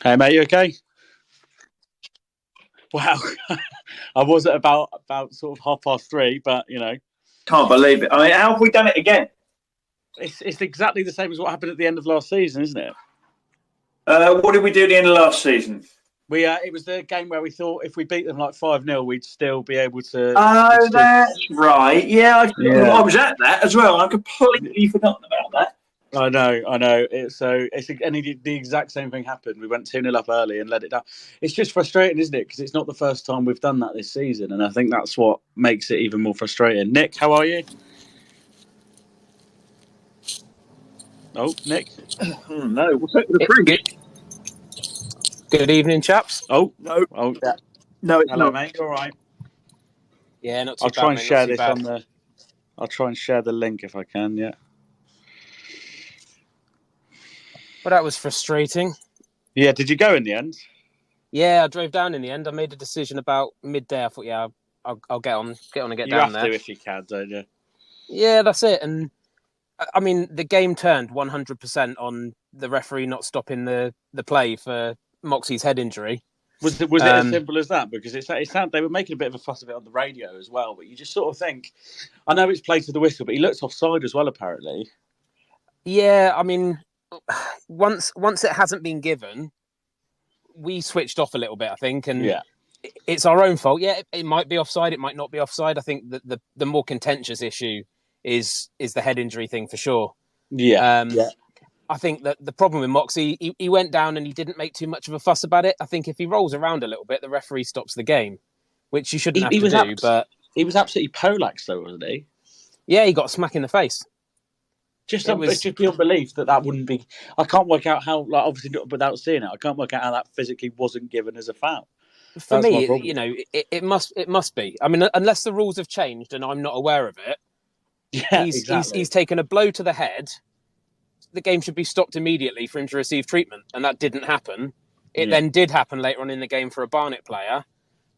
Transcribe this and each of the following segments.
Hey mate, you okay? Wow, I was at about sort of 3:30, but Can't believe it. I mean, how have we done it again? it's exactly the same as what happened at the end of last season, isn't it? What did we do at the end of last season? We it was the game where we thought if we beat them like 5-0, we'd still be able to. We'd Oh, still, that's right. Yeah, yeah, I was at that as well. I've completely forgotten about that. I know. The exact same thing happened. We went 2-0 up early and let it down. It's just frustrating, isn't it? Because it's not the first time we've done that this season, and I think that's what makes it even more frustrating. Nick, how are you? Oh, Nick. No, what's that with the fridge? Good evening, chaps. Oh, No, oh, yeah. no, it's Hello, not. mate. All right. Yeah, not too I'll bad, try and mate. Not share too this bad. on the. I'll try and share the link if I can. Yeah. Well, that was frustrating. Yeah. Did you go in the end? Yeah, I drove down in the end. I made a decision about midday. I thought, yeah, I'll get on and get You down have there. to if you can, don't you? Yeah, that's it. And I mean, the game turned 100% on the referee not stopping the play for Moxie's head injury. Was it as simple as that? Because it sounded they were making a bit of a fuss of it on the radio as well. But you just sort of think, I know it's played to the whistle, but he looks offside as well. Apparently. Yeah, I mean, once it hasn't been given, we switched off a little bit, I think, and Yeah. it's our own fault. Yeah, it might be offside, it might not be offside. I think that the more contentious issue is the head injury thing for sure. Yeah. Yeah. I think that the problem with Moxie, he went down and he didn't make too much of a fuss about it. I think if he rolls around a little bit, the referee stops the game, which you shouldn't have to do. But he was absolutely polaxed, though, wasn't he? yeah, he got a smack in the face. It's just beyond belief that wouldn't be. I can't work out how, like, obviously, without seeing it, I can't work out how that physically wasn't given as a foul. For That's my me, problem. it must be. I mean, unless the rules have changed and I'm not aware of it, Yeah, exactly. he's taken a blow to the head. The game should be stopped immediately for him to receive treatment, and that didn't happen. It then did happen later on in the game for a Barnet player.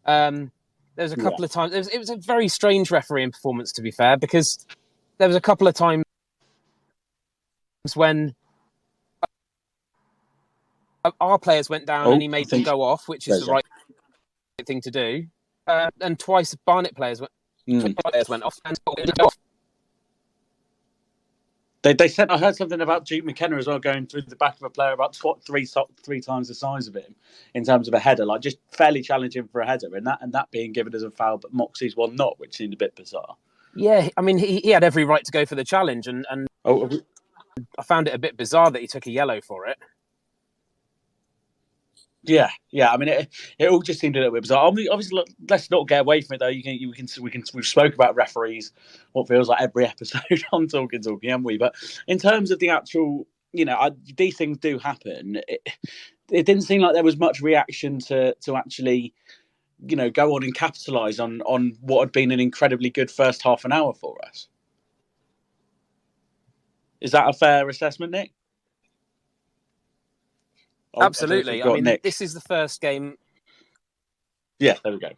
There was a couple of times. It was a very strange refereeing performance, to be fair, because there was a couple of times when our players went down and he made them go off, which is the right thing to do. And twice Barnet players went off and off. They said I heard something about Duke McKenna as well going through the back of a player about three times the size of him in terms of a header, like just fairly challenging for a header, and that being given as a foul, but Moxie's one not, which seemed a bit bizarre. Yeah, I mean he had every right to go for the challenge, and I found it a bit bizarre that he took a yellow for it. Yeah. I mean, it all just seemed a little bit bizarre. Obviously, let's not get away from it though. We've spoke about referees what feels like every episode on Talking, haven't we? But in terms of the actual, these things do happen. It didn't seem like there was much reaction to actually, go on and capitalise on what had been an incredibly good first half an hour for us. Is that a fair assessment, Nick? Absolutely. I mean, Nick. This is the first game. Yeah, there we go.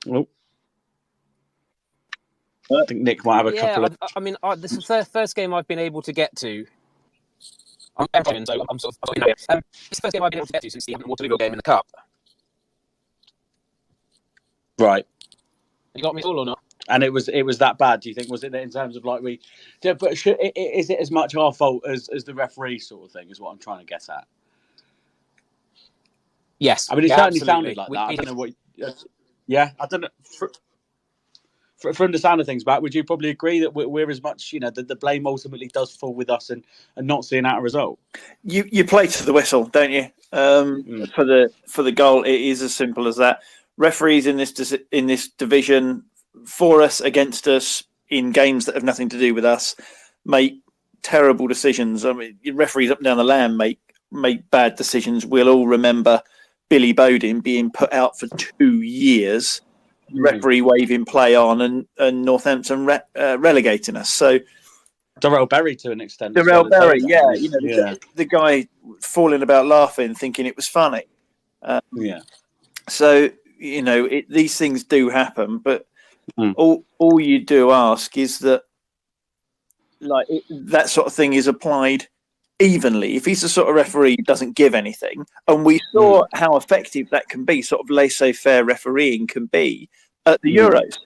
Oh. I think Nick might have a couple of. I mean, this is the first game I've been able to get to. I'm sort of. It's the first game I've been able to get to since the Waterloo game in the cup. Right. You got me all or not? And it was that bad. Do you think? Was it in terms of like we? But is it as much our fault as the referee sort of thing? Is what I'm trying to get at. Yes. I mean, it certainly sounded like that. I don't know what. Yeah, I don't know. From the sound of things, Matt, would you probably agree that we're as much, that the blame ultimately does fall with us and not seeing out a result? You play to the whistle, don't you? For the goal, it is as simple as that. Referees in this division, for us, against us, in games that have nothing to do with us, make terrible decisions. I mean, referees up and down the land make bad decisions. We'll all remember Billy Bowden being put out for 2 years, referee waving play on, and Northampton relegating us. So Darrell Berry to an extent. Darrell Berry, the guy falling about laughing, thinking it was funny. So these things do happen, but all you do ask is that, like, that sort of thing is applied evenly. If he's the sort of referee who doesn't give anything, and we saw how effective that can be, sort of laissez-faire refereeing can be at the Euros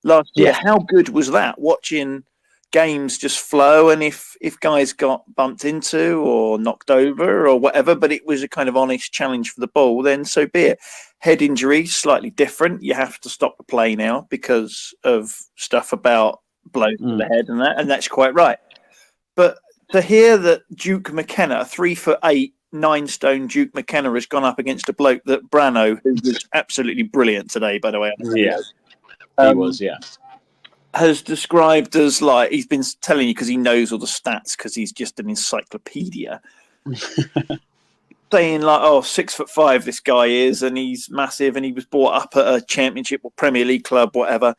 last year. How good was that? Watching games just flow, and if guys got bumped into or knocked over or whatever, but it was a kind of honest challenge for the ball, then so be it. Head injuries, slightly different. You have to stop the play now because of stuff about blows to the head and that's quite right. But to hear that Duke McKenna, 3'8", 9 stone Duke McKenna, has gone up against a bloke that Brano, who was absolutely brilliant today, by the way. He was, has described as like, he's been telling you because he knows all the stats because he's just an encyclopedia. Saying like, 6'5" this guy is, and he's massive, and he was brought up at a championship or Premier League club, whatever.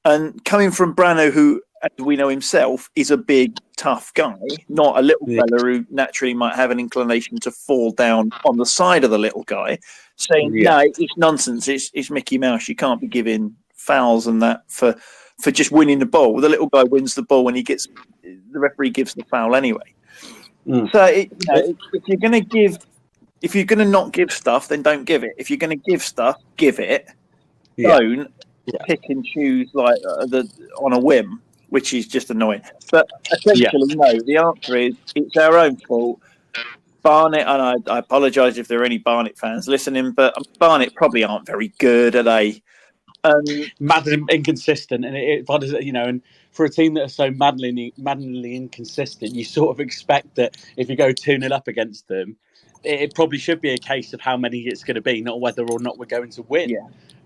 And coming from Brano, who, as we know himself, is a big, tough guy, not a little fella who naturally might have an inclination to fall down on the side of the little guy, saying, no, it's nonsense, it's Mickey Mouse, you can't be giving fouls and that for just winning the ball. The little guy wins the ball and the referee gives the foul anyway. So if you're going to not give stuff, then don't give it. If you're going to give stuff, give it. Don't pick and choose like on a whim, which is just annoying. But essentially, no. The answer is it's our own fault. Barnet, and I apologise if there are any Barnet fans listening, but Barnet probably aren't very good, are they? Madly inconsistent, and and for a team that are so maddeningly inconsistent, you sort of expect that if you go 2-0 up against them, it probably should be a case of how many it's going to be, not whether or not we're going to win.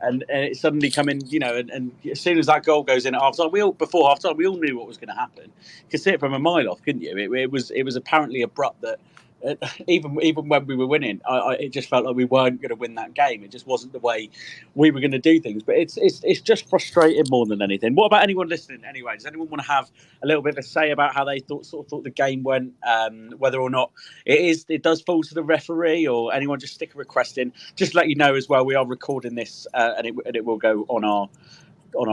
And it's suddenly coming, and as soon as that goal goes in at half time, before half time we all knew what was going to happen. You could see it from a mile off, couldn't you? It was apparently abrupt that. Even when we were winning, it just felt like we weren't going to win that game. It just wasn't the way we were going to do things. But it's just frustrating more than anything. What about anyone listening? Anyway, does anyone want to have a little bit of a say about how they thought the game went? Whether or not it does fall to the referee, or anyone just stick a request in. Just to let you know as well, we are recording this, and it will go on our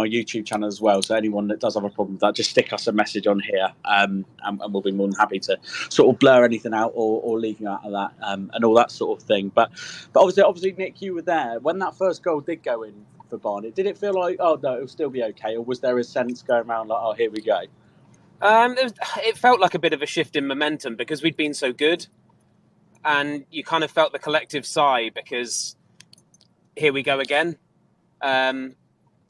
YouTube channel as well. So anyone that does have a problem with that, just stick us a message on here, and we'll be more than happy to sort of blur anything out or leave you out of that, and all that sort of thing. But obviously, Nick, you were there when that first goal did go in for Barnet. Did it feel like, oh no, it'll still be okay, or was there a sense going around like, oh, here we go? It felt like a bit of a shift in momentum because we'd been so good, and you kind of felt the collective sigh because here we go again.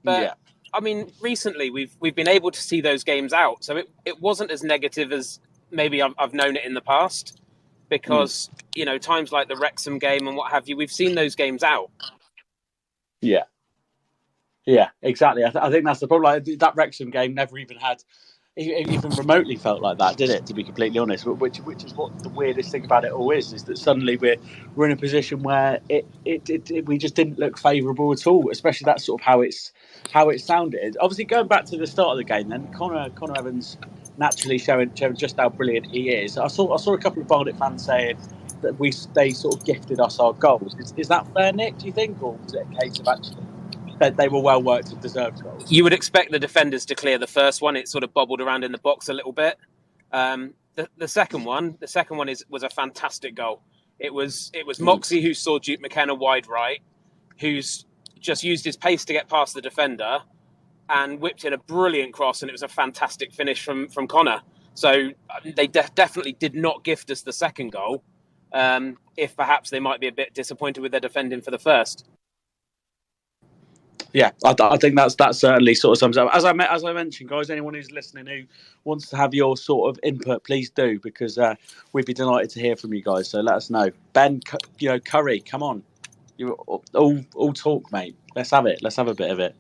But I mean, recently we've been able to see those games out, so it wasn't as negative as maybe I've known it in the past, because times like the Wrexham game and what have you, we've seen those games out. Yeah, exactly. I think that's the problem. Like, that Wrexham game never even had even remotely felt like that, did it? To be completely honest, which is what the weirdest thing about it all is that suddenly we're in a position where we just didn't look favourable at all. Especially that's sort of how it sounded. Obviously, going back to the start of the game, then Connor Evans naturally showing just how brilliant he is. I saw a couple of Barnet fans saying that they sort of gifted us our goals. Is that fair, Nick? Do you think, or was it a case of actually that they were well worked and deserved goals? You would expect the defenders to clear the first one. It sort of bobbled around in the box a little bit. The second one was a fantastic goal. It was Moxie who saw Duke McKenna wide right, who's just used his pace to get past the defender and whipped in a brilliant cross, and it was a fantastic finish from Connor. So they definitely did not gift us the second goal, if perhaps they might be a bit disappointed with their defending for the first. Yeah, I think that's certainly sort of sums up. As I mentioned, guys, anyone who's listening who wants to have your sort of input, please do, because we'd be delighted to hear from you guys. So let us know. Ben, Curry, come on, you all talk, mate. Let's have it. Let's have a bit of it.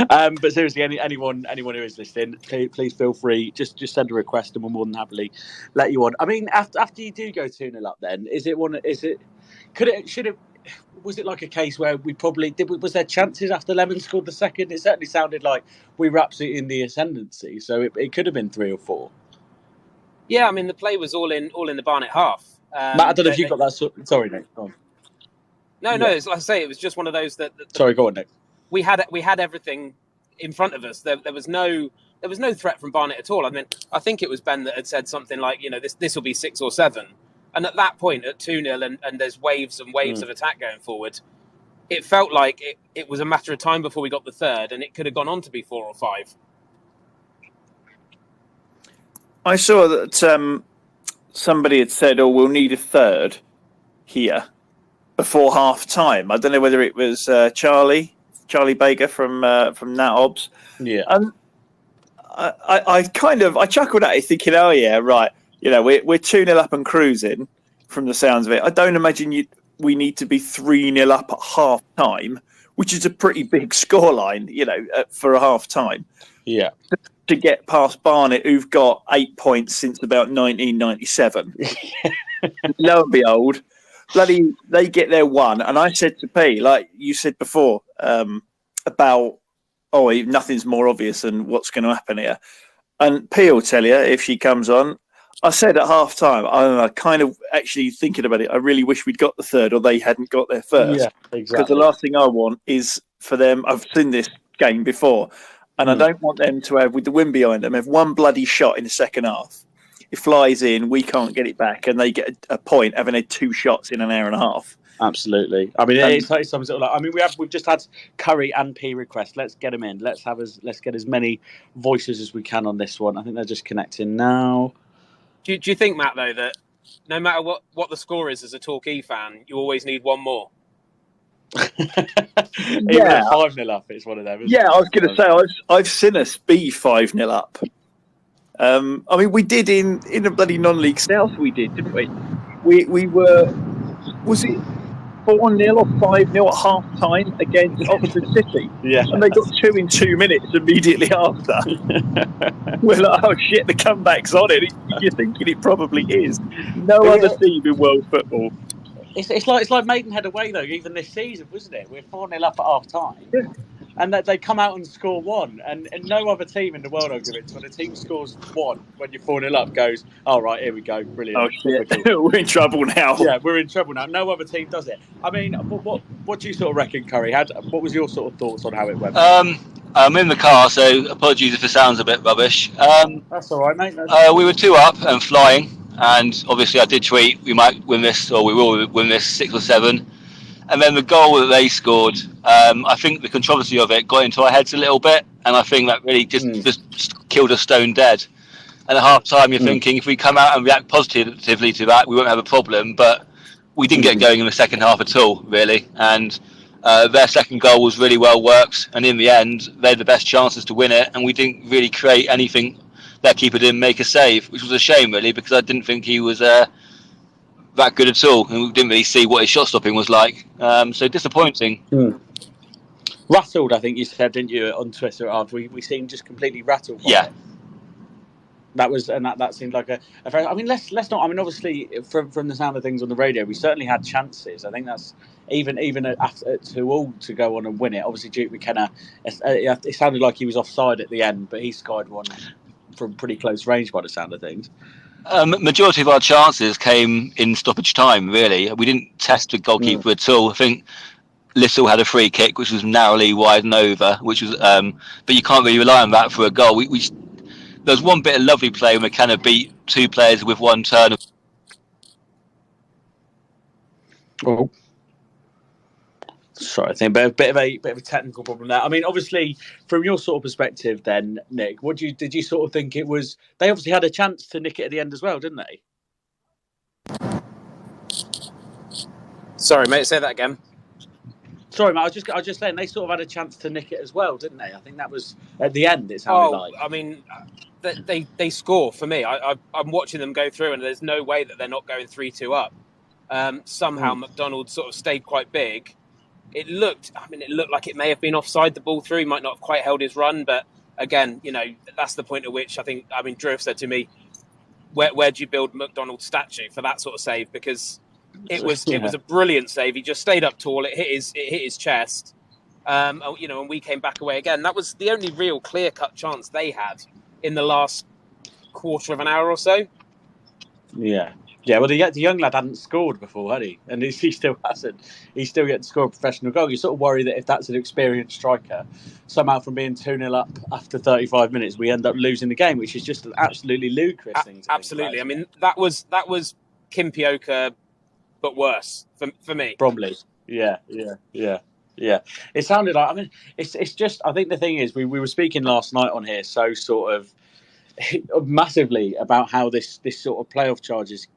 But seriously, anyone who is listening, please feel free. Just send a request, and we'll more than happily let you on. I mean, after you do go 2-0 up, then was it like a case where we probably did? Was there chances after Lemon scored the second? It certainly sounded like we were absolutely in the ascendancy. So it could have been 3 or 4. Yeah, I mean the play was all in the Barnet half. Matt, I don't know if you got that. Sorry, Nick. Go on. No, it's like I say, it was just one of those that. Sorry, go on, Nick. We had everything in front of us. There was no there was no threat from Barnet at all. I mean, I think it was Ben that had said something like, this will be 6 or 7. And at that point, at 2-0, and there's waves and waves of attack going forward, it felt like it was a matter of time before we got the third, and it could have gone on to be 4 or 5. I saw that somebody had said, we'll need a third here before half time. I don't know whether it was Charlie Baker from Nat Obs. Yeah. I chuckled at it thinking, oh yeah, right. We're 2-0 up and cruising from the sounds of it. I don't imagine we need to be 3-0 up at half time, which is a pretty big scoreline, for a half time. Yeah. To get past Barnet, who've got 8 points since about 1997. Lo and behold, bloody, they get their one. And I said to P, like you said before, about, nothing's more obvious than what's going to happen here. And P will tell you if she comes on. I said at half time, I kind of actually thinking about it, I really wish we'd got the third or they hadn't got there first. Yeah, exactly. Because the last thing I want is for them, I've seen this game before, and I don't want them to have, with the wind behind them, have one bloody shot in the second half. It flies in, we can't get it back, and they get a point having had 2 shots in an hour and a half. Absolutely. I mean, it's like some sort of like. I mean, we've just had Curry and P request. Let's get them in. Let's get as many voices as we can on this one. I think they're just connecting now. Do you think, Matt, though, that no matter what the score is as a Torquay fan, you always need one more? Even at 5-0 up, it's one of them. Yeah, I was going to say, I've seen us be 5-0 up. I mean, we did in the bloody non-league South, we did, didn't we? We were, was it 4-0 or 5-0 at half time against Oxford City? Yeah. And they got 2 in 2 minutes immediately after. We're like, oh shit, the comeback's on it. You're thinking it probably is. No other team in world football. It's like Maidenhead away though, even this season, wasn't it? We're 4-0 up at half time. Yeah. And they come out and score 1, and no other team in the world, I'll give it to, when a team scores 1 when you're 4-0 up, goes, all right, here we go, brilliant. Oh shit, we're in trouble now. Yeah, we're in trouble now. No other team does it. I mean, what do you sort of reckon, Curry? What was your sort of thoughts on how it went? I'm in the car, so apologies if it sounds a bit rubbish. That's all right, mate. We were 2 up and flying, and obviously I did tweet we might win this, or we will win this 6 or 7. And then the goal that they scored, I think the controversy of it got into our heads a little bit, and I think that really just killed us stone dead. And at half time, you're thinking if we come out and react positively to that, we won't have a problem. But we didn't get going in the second half at all, really. And their second goal was really well worked, and in the end, they had the best chances to win it, and we didn't really create anything. Their keeper didn't make a save, which was a shame, really, because I didn't think he was that good at all, and we didn't really see what his shot stopping was like. So disappointing. Rattled, I think you said, didn't you, on Twitter? We seemed just completely rattled. Yeah. That seemed like a very. I mean, let's not. I mean, obviously, from the sound of things on the radio, we certainly had chances. I think that's even after 2-2 to go on and win it. Obviously, Duke McKenna. It sounded like he was offside at the end, but he skied one from pretty close range by the sound of things. Majority of our chances came in stoppage time, really. We didn't test the goalkeeper at all. I think Little had a free kick, which was narrowly wide and over, which was, but you can't really rely on that for a goal. There was one bit of lovely play when McKenna beat 2 players with 1 turn. Oh. Sorry, I think a bit of a technical problem there. I mean, obviously, from your sort of perspective, then Nick, did you sort of think it was? They obviously had a chance to nick it at the end as well, didn't they? Sorry, mate. Say that again. Sorry, mate. I was just saying they sort of had a chance to nick it as well, didn't they? I think that was at the end. It sounded like. I mean, they score for me. I'm watching them go through, and there's no way that they're not going 3-2 up. Somehow McDonald sort of stayed quite big. It looked like it may have been offside. The ball through, he might not have quite held his run, but again, that's the point at which Drew have said to me, where do you build McDonald's statue for that sort of save? Because it was a brilliant save. He just stayed up tall. It hit his chest. And we came back away again. That was the only real clear-cut chance they had in the last quarter of an hour or so. Yeah. Yeah, well, the young lad hadn't scored before, had he? And he still hasn't. He's still yet to score a professional goal. You sort of worry that if that's an experienced striker, somehow from being 2-0 up after 35 minutes, we end up losing the game, which is just an absolutely ludicrous thing to absolutely. think about. I mean, that was Kimpioka, but worse for me. Probably. Yeah. It sounded like, I mean, it's just, I think the thing is, we were speaking last night on here, so sort of massively about how this sort of playoff charge is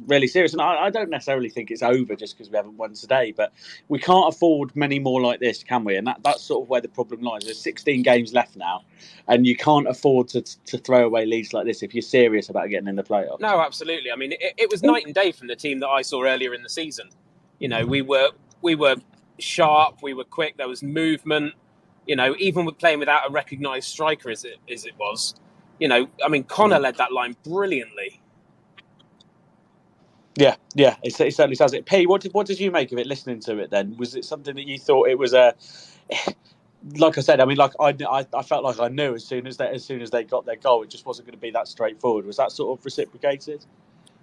really serious, and I don't necessarily think it's over just because we haven't won today, but we can't afford many more like this, can we? And that's sort of where the problem lies. There's 16 games left now, and you can't afford to throw away leads like this if you're serious about getting in the playoffs. No, absolutely. I mean, it was night and day from the team that I saw earlier in the season. You know, we were sharp, we were quick, there was movement. You know, even with playing without a recognised striker as it was. You know, I mean, Connor led that line brilliantly. Yeah, it certainly sounds it. P, what did you make of it listening to it then? Was it something that you thought it was a... Like I said, I mean, like I felt like I knew as soon as they got their goal, it just wasn't going to be that straightforward. Was that sort of reciprocated?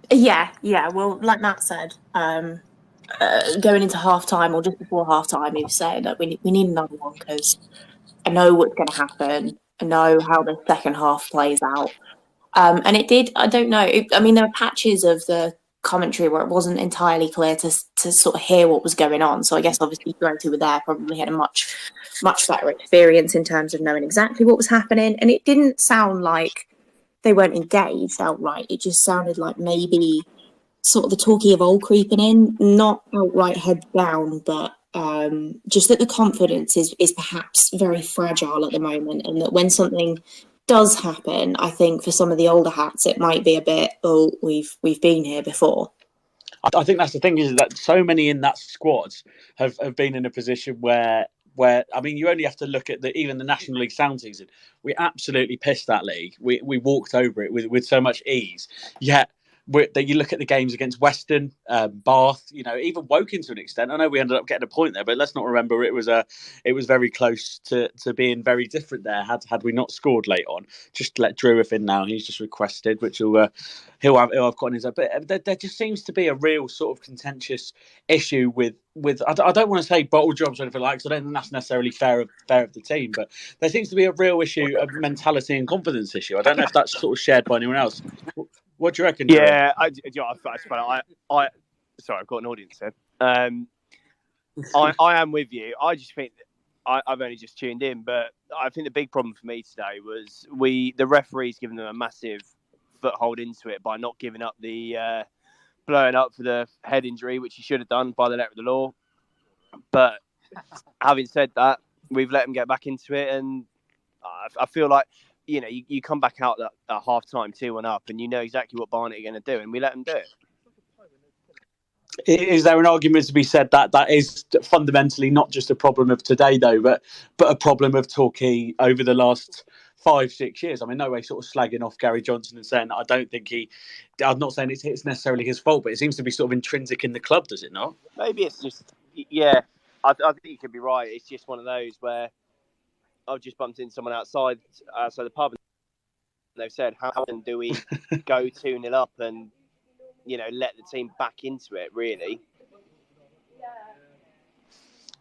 Yeah. Well, like Matt said, going into half time or just before half time, he was saying that we need another one because I know what's going to happen. I know how the second half plays out. And it did. I don't know. I mean, there were patches of the commentary where it wasn't entirely clear to sort of hear what was going on. So I guess obviously those who were there probably had a much better experience in terms of knowing exactly what was happening. And it didn't sound like they weren't engaged outright. It just sounded like maybe sort of the Torquay of old creeping in, not outright heads down, but just that the confidence is perhaps very fragile at the moment, and that when something does happen, I think for some of the older hats, it might be a bit, oh, we've been here before. I think that's the thing, is that so many in that squad have been in a position where I mean, you only have to look at even the National League Sound season. We absolutely pissed that league. We walked over it with so much ease. Yet you look at the games against Western, Bath, you know, even Woking to an extent. I know we ended up getting a point there, but let's not remember it was very close to being very different there. Had we not scored late on, just let Drew in now. He's just requested, which he'll have got in his own. But there just seems to be a real sort of contentious issue with. I don't want to say bottle jobs or anything like, because I don't think that's necessarily fair of the team, but there seems to be a real issue, a mentality and confidence issue. I don't know if that's sort of shared by anyone else. What do you reckon? Yeah, sorry, I've got an audience here. I am with you. I just think I've only just tuned in, but I think the big problem for me today was the referees giving them a massive foothold into it by not giving up the blowing up for the head injury, which he should have done by the letter of the law. But having said that, we've let them get back into it, and I feel like, you know, you come back out at half time 2-1 up, and you know exactly what Barnet are going to do, and we let them do it. Is there an argument to be said that is fundamentally not just a problem of today, though, but a problem of Torquay over the last 5-6 years? I mean, no way sort of slagging off Gary Johnson and saying that I don't think I'm not saying it's necessarily his fault, but it seems to be sort of intrinsic in the club, does it not? Maybe it's just, yeah, I think you could be right. It's just one of those where I've just bumped into someone outside the pub, and they've said, how often do we go 2-0 up and, you know, let the team back into it, really?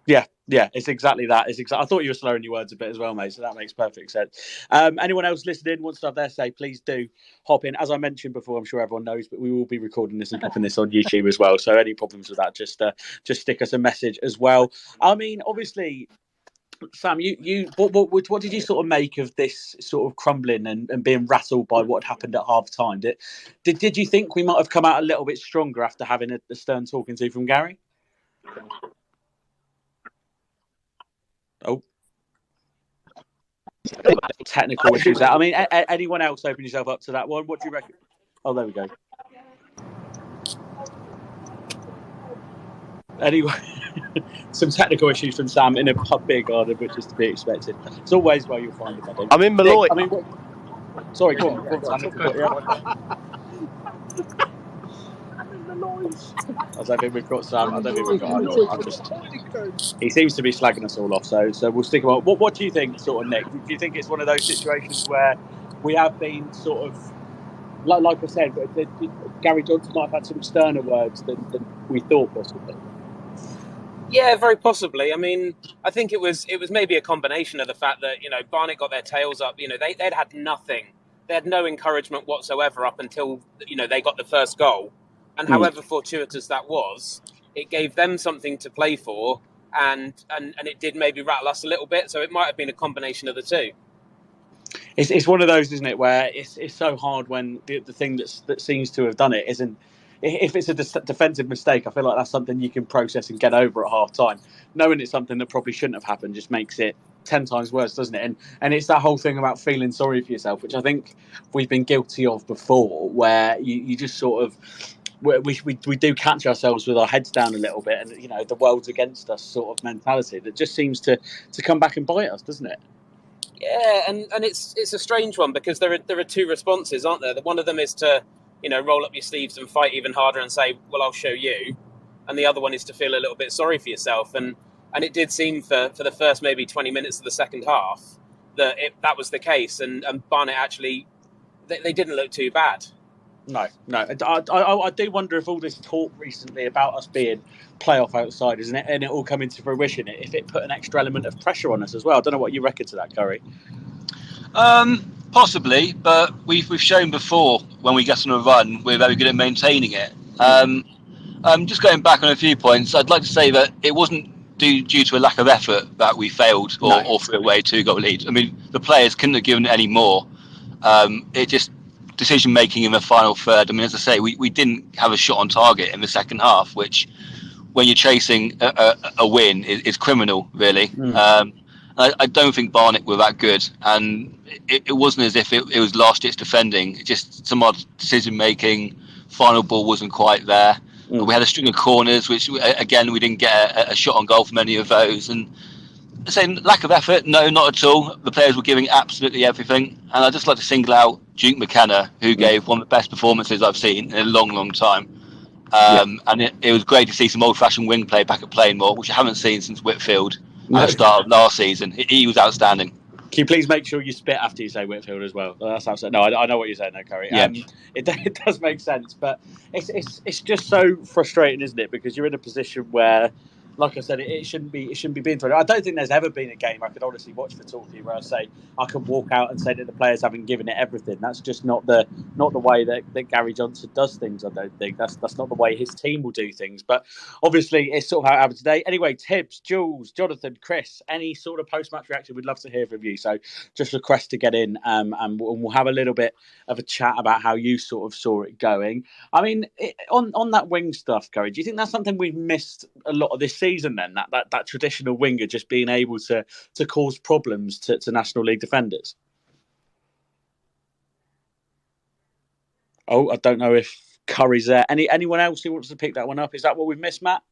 Yeah, it's exactly that. I thought you were slurring your words a bit as well, mate, so that makes perfect sense. Anyone else listening wants to have their say, please do hop in. As I mentioned before, I'm sure everyone knows, but we will be recording this and popping this on YouTube as well, so any problems with that, just stick us a message as well. I mean, obviously, Sam, what did you sort of make of this sort of crumbling and being rattled by what happened at half time? Did you think we might have come out a little bit stronger after having a stern talking to from Gary? Oh, technical issues. I mean, anyone else open yourself up to that one? What do you reckon? Oh, there we go. Anyway, some technical issues from Sam in a pub beer garden, which is to be expected. It's always where you'll find it, I think. I'm in Malloy. Sorry, go on, Sam. I don't think we've got Sam. I don't think we've got anyone. He seems to be slagging us all off, so we'll stick him on. What do you think, sort of, Nick? Do you think it's one of those situations where we have been sort of like I said, Gary Johnson might have had some sterner words than we thought possibly. Yeah, very possibly. I mean, I think it was maybe a combination of the fact that, Barnet got their tails up. They'd had nothing. They had no encouragement whatsoever up until, they got the first goal. And however fortuitous that was, it gave them something to play for, and it did maybe rattle us a little bit. So it might have been a combination of the two. It's one of those, isn't it, where it's so hard when the thing that seems to have done it isn't. If it's a defensive mistake, I feel like that's something you can process and get over at half time. Knowing it's something that probably shouldn't have happened just makes it 10 times worse, doesn't it? And it's that whole thing about feeling sorry for yourself, which I think we've been guilty of before, where you just sort of we do catch ourselves with our heads down a little bit, and the world's against us sort of mentality that just seems to come back and bite us, doesn't it? Yeah, and it's a strange one because there are two responses, aren't there? One of them is to roll up your sleeves and fight even harder and say, well, I'll show you. And the other one is to feel a little bit sorry for yourself. And it did seem for the first maybe 20 minutes of the second half that was the case. And Barnet actually, they didn't look too bad. No. I do wonder if all this talk recently about us being playoff outsiders and it all coming to fruition, if it put an extra element of pressure on us as well. I don't know what you reckon to that, Curry. Possibly, but we've shown before when we get on a run, we're very good at maintaining it. Just going back on a few points, I'd like to say that it wasn't due to a lack of effort that we failed or threw away 2-goal lead. I mean, the players couldn't have given it any more. It just decision making in the final third. I mean, as I say, we didn't have a shot on target in the second half, which when you're chasing a win is criminal, really. I don't think Barnet were that good, and it wasn't as if it was last ditch defending. It just some odd decision making. Final ball wasn't quite there. We had a string of corners, which again we didn't get a shot on goal from any of those. And saying lack of effort, no, not at all. The players were giving absolutely everything, and I'd just like to single out Duke McKenna, who gave one of the best performances I've seen in a long, long time. And it was great to see some old-fashioned wing play back at Plainmoor, which I haven't seen since Whitfield at the start of last season. He was outstanding. Can you please make sure you spit after you say Whitfield as well? That's absolutely no. I know what you're saying, no, Curry. Yeah. It does make sense, but it's just so frustrating, isn't it? Because you're in a position where, like I said, it shouldn't be being thrown. I don't think there's ever been a game I could honestly watch for Torquay where I say I can walk out and say that the players haven't given it everything. That's just not the way that Gary Johnson does things. I don't think that's not the way his team will do things. But obviously, it's sort of how it happened today. Anyway, Tibbs, Jules, Jonathan, Chris, any sort of post-match reaction? We'd love to hear from you. So just request to get in, and we'll have a little bit of a chat about how you sort of saw it going. I mean, on that wing stuff, Curry, do you think that's something we've missed a lot of this season then? That traditional winger just being able to cause problems to National League defenders? Oh, I don't know if Curry's there. Anyone else who wants to pick that one up? Is that what we've missed, Matt?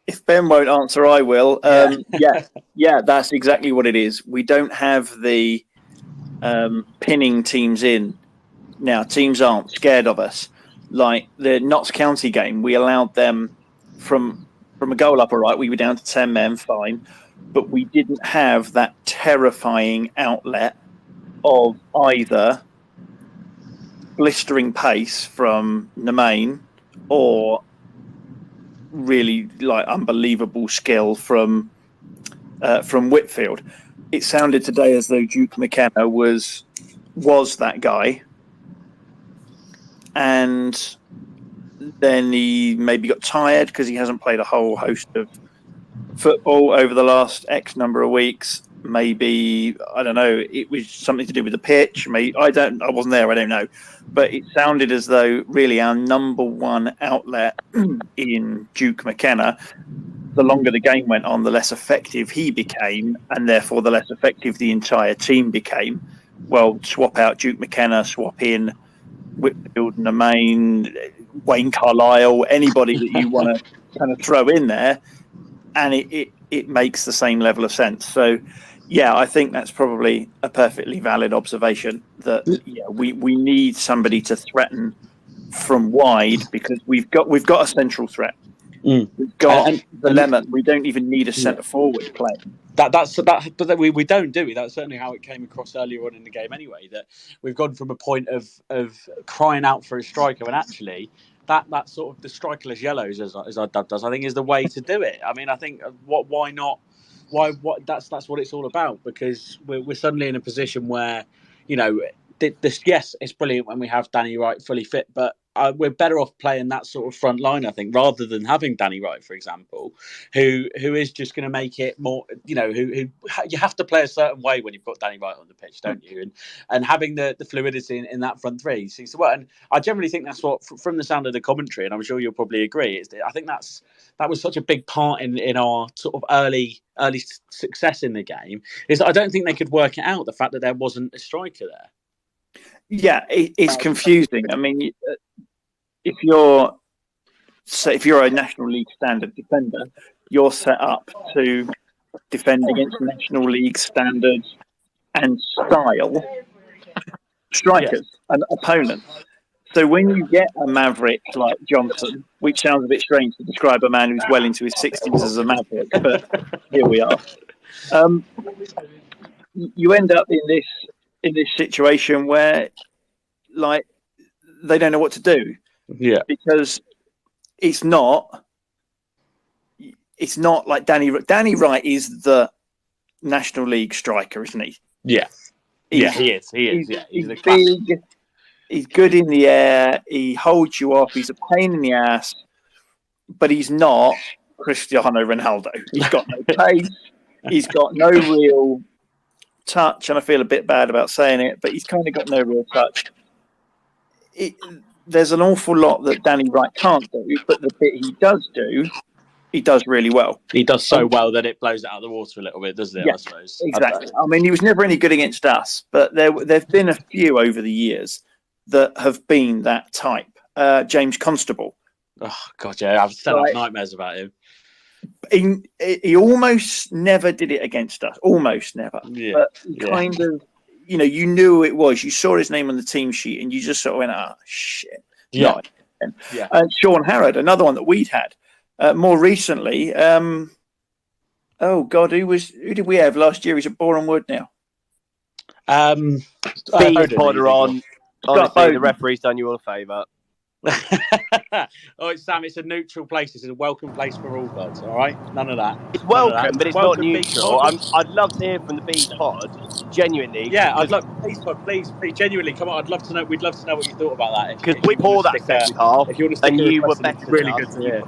If Ben won't answer, I will. Yeah, that's exactly what it is. We don't have the pinning teams in. Now, teams aren't scared of us. Like the Notts County game, we allowed them from a goal up, all right, we were down to 10 men, fine. But we didn't have that terrifying outlet of either blistering pace from Nemain or really like unbelievable skill from Whitfield. It sounded today as though Duke McKenna was that guy, and then he maybe got tired because he hasn't played a whole host of football over the last X number of weeks. Maybe, I don't know, it was something to do with the pitch. Maybe I wasn't there, I don't know. But it sounded as though really our number one outlet in Duke McKenna, the longer the game went on, the less effective he became, and therefore the less effective the entire team became. Well, swap out Duke McKenna, swap in Whitfield, Nemain, Wayne Carlisle, anybody that you want to kind of throw in there, and it makes the same level of sense. So, yeah, I think that's probably a perfectly valid observation that we need somebody to threaten from wide because we've got a central threat. We've got the lemon. We don't even need a centre forward playing. But we don't, do we? That's certainly how it came across earlier on in the game. Anyway, that we've gone from a point of crying out for a striker, and actually that sort of the strikerless yellows, as our dad does, I think is the way to do it. I mean, I think why not? What that's what it's all about, because we're suddenly in a position where, yes, it's brilliant when we have Danny Wright fully fit, but we're better off playing that sort of front line, I think, rather than having Danny Wright, for example, who is just going to make it more, who you have to play a certain way when you've got Danny Wright on the pitch, don't you? And having the fluidity in that front three seems to work. And I generally think that's what, from the sound of the commentary, and I'm sure you'll probably agree, I think that was such a big part in our sort of early success in the game, is that I don't think they could work it out, the fact that there wasn't a striker there. Yeah, it's confusing. I mean, if you're a National League standard defender, you're set up to defend against National League standards and style strikers and opponents. So when you get a maverick like Johnson, which sounds a bit strange to describe a man who's well into his 60s as a maverick, but here we are. You end up in this situation where, like, they don't know what to do. Yeah, because it's not like Danny Wright is the National League striker, isn't he? Yeah, he is. He's big. He's good in the air. He holds you off. He's a pain in the ass, but he's not Cristiano Ronaldo. He's got no pace. He's got no real touch, and I feel a bit bad about saying it, but he's kind of got no real touch. There's an awful lot that Danny Wright can't do, but the bit he does do, he does really well. He does so well that it blows it out of the water a little bit, doesn't it? Yeah, I suppose. Exactly. I mean, he was never any good against us, but there've been a few over the years that have been that type. James Constable. Oh God, yeah, I've still had nightmares about him. He almost never did it against us. Almost never. Yeah. But he kind of, you knew who it was. You saw his name on the team sheet, and you just sort of went, "Oh shit." Yeah. Yeah. And Sean Harrod, another one that we'd had more recently. Oh God, who did we have last year? He's at Boreham Wood now. Bees Potter on. Honestly, the referee's done you all a favour. Oh, Sam, it's a neutral place. It's a welcome place for all buds. All right, none of that. It's welcome, but it's welcome, not neutral. I'd love to hear from the Bees Pod, genuinely. Yeah, I'd love Bees Pod, please, genuinely, come on. I'd love to know. We'd love to know what you thought about that. Because we poured that second half, if you want to and you were better. Really good to hear.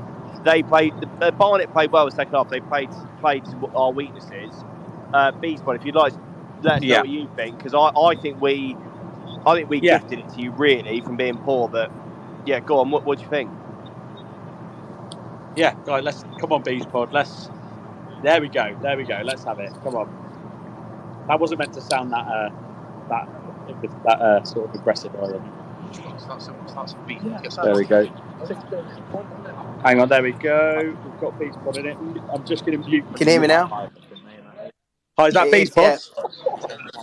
They played. Barnet played well the second half. They played to our weaknesses. Bees Pod, if you'd like, let us know what you think, because I think we gifted it to you really from being poor, but. Yeah, go on. What do you think? Yeah, guys, let's come on, Bees Pod. There we go. Let's have it. Come on. That wasn't meant to sound that sort of aggressive, either. There we go. Hang on, there we go. We've got Bees Pod in it. I'm just going to mute. Can you hear me now? Hi, is that Bees Pod?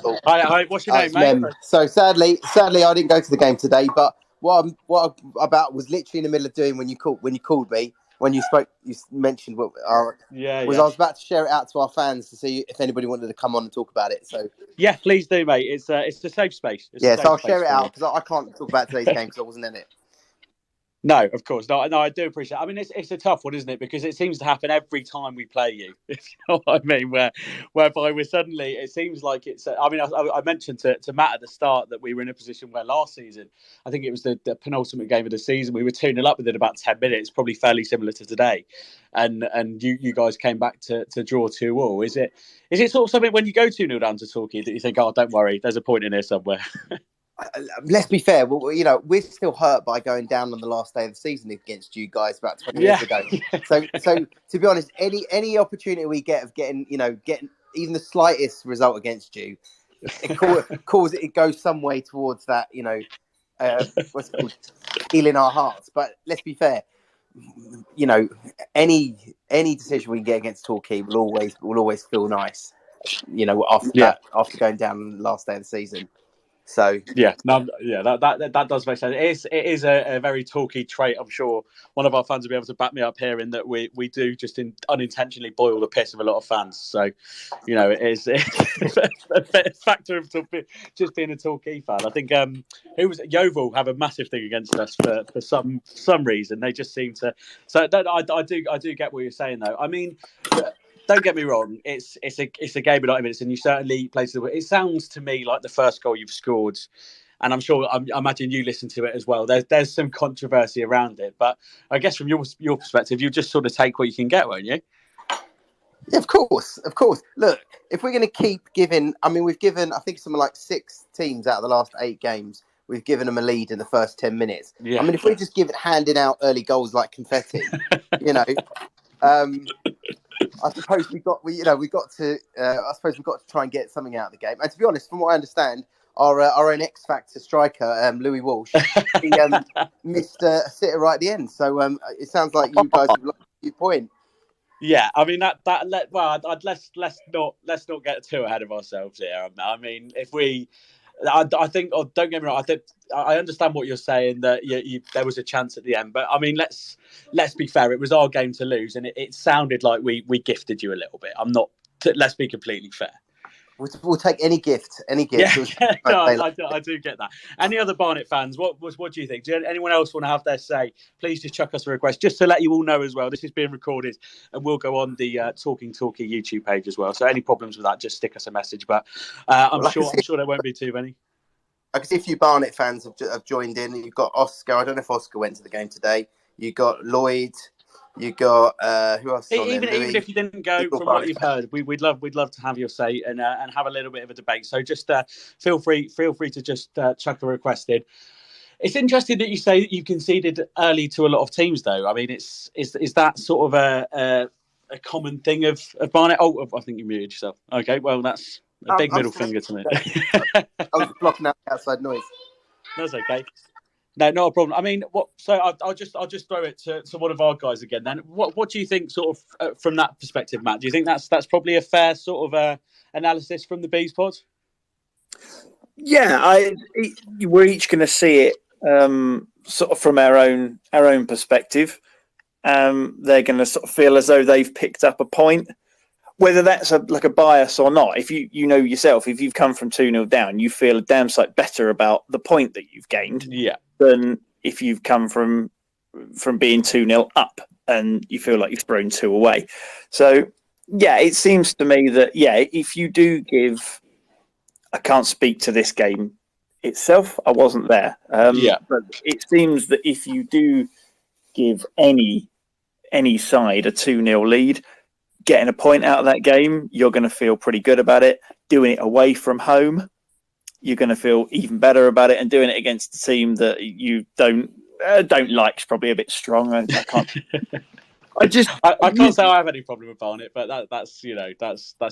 Yeah. Hi. What's your name, mate? So sadly, I didn't go to the game today, but. What I'm about was literally in the middle of doing when you called me, when you mentioned what I was about to share it out to our fans to see if anybody wanted to come on and talk about it. So yeah, please do, mate. It's a safe space. So I'll share it out because I can't talk about today's game because I wasn't in it. No, of course. No, I do appreciate it. I mean, it's a tough one, isn't it? Because it seems to happen every time we play you, if you know what I mean, whereby we're suddenly, it seems like it's, I mean, I mentioned to Matt at the start that we were in a position where last season, I think it was the penultimate game of the season, we were 2-0 up within about 10 minutes, probably fairly similar to today. And you guys came back to draw 2-2. Is it sort of something when you go 2-0 down to Torquay that you think, oh, don't worry, there's a point in here somewhere? Let's be fair. Well, we're still hurt by going down on the last day of the season against you guys about 20 years ago. So to be honest, any opportunity we get of getting even the slightest result against you, it goes some way towards that. What's it called? Healing our hearts. But let's be fair. Any decision we can get against Torquay will always feel nice. After going down on the last day of the season. So that does make sense. It is a very Torquay trait. I'm sure one of our fans will be able to back me up here in that we do just unintentionally boil the piss of a lot of fans. So, it is a factor of just being a Torquay fan. I think who was it? Yeovil have a massive thing against us for some reason. They just seem to. So I do get what you're saying though. I mean. Don't get me wrong. It's a game of 90 minutes, and you certainly play to the. It sounds to me like the first goal you've scored, and I'm sure I imagine you listen to it as well. There's some controversy around it, but I guess from your perspective, you just sort of take what you can get, won't you? Yeah, of course. Look, if we're going to keep giving, we've given I think something like 6 teams out of the last 8 games. We've given them a lead in the first 10 minutes. Yeah. If we just handing out early goals like confetti, I suppose we've got to try and get something out of the game. And to be honest, from what I understand, our own X Factor striker, Louis Walsh, he missed a sitter right at the end. So it sounds like you guys have lost your point. Yeah, I mean let's not get too ahead of ourselves here. I mean, if we. I think. Oh, don't get me wrong. I understand what you're saying that there was a chance at the end, but I mean, let's be fair. It was our game to lose, and it sounded like we gifted you a little bit. Let's be completely fair. We'll take any gift. Yeah, I do get that. Any other Barnet fans? What do you think? Do anyone else want to have their say? Please just chuck us a request, just to let you all know as well. This is being recorded, and we'll go on the Talking Torquay YouTube page as well. So any problems with that, just stick us a message. But I'm sure there won't be too many. I can see a few Barnet fans have joined in. You've got Oscar. I don't know if Oscar went to the game today. You got Lloyd. You got who else? Even if you didn't go, from what you've heard, we'd love to have your say and have a little bit of a debate. So just feel free to just chuck a request in. It's interesting that you say that you conceded early to a lot of teams, though. I mean, is that sort of a common thing of Barnet? Oh, I think you muted yourself. Okay, well that's a big middle finger to me. I was blocking out outside noise. That's okay. No, not a problem. I mean, So I'll just throw it to one of our guys again. Then, what do you think, sort of from that perspective, Matt? Do you think that's probably a fair sort of analysis from the Bees pod? Yeah, we're each going to see it sort of from our own perspective. They're going to sort of feel as though they've picked up a point, whether that's a bias or not. If you know yourself, if you've come from 2-0 down, you feel a damn sight better about the point that you've gained. Yeah. Than if you've come from being 2-0 up and you feel like you've thrown 2 away. So, yeah, it seems to me that, if you do give... I can't speak to this game itself. I wasn't there. But it seems that if you do give any side a 2-0 lead, getting a point out of that game, you're going to feel pretty good about it. Doing it away from home, you're going to feel even better about it, and doing it against a team that you don't like is probably a bit strong. I can't. I can't say I have any problem with Barnet, but that's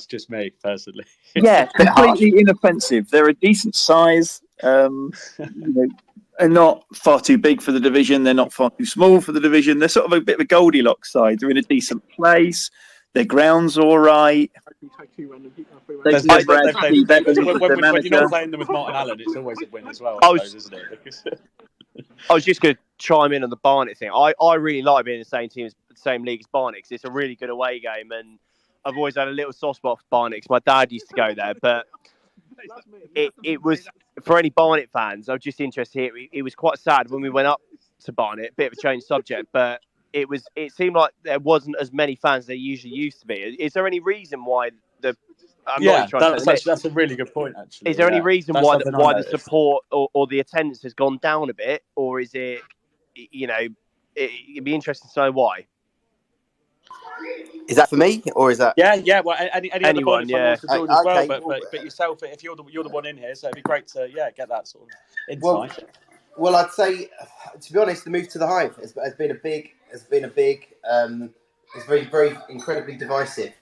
just me personally. Yeah, completely inoffensive. They're a decent size. Are not far too big for the division. They're not far too small for the division. They're sort of a bit of a Goldilocks side. They're in a decent place. Their ground's all right. When you're not playing them with Martin Allen, it's always a win as well, isn't it? I was just going to chime in on the Barnet thing. I really like being in the same league as Barnet because it's a really good away game, and I've always had a little soft spot for Barnet because my dad used to go there. But it was, for any Barnet fans, I'm just interested here. It was quite sad when we went up to Barnet, a bit of a change subject, but it seemed like there wasn't as many fans as there usually used to be. Is there any reason why that's a really good point, actually. Is there any reason why the support or the attendance has gone down a bit, or is it, it'd be interesting to know why? Is that for me, or is that? Yeah. Well, anyone, wants to join as well, okay. But yourself, if you're the one in here, so it'd be great to get that sort of insight. Well, I'd say, to be honest, the move to the Hive has been it's very, very incredibly divisive.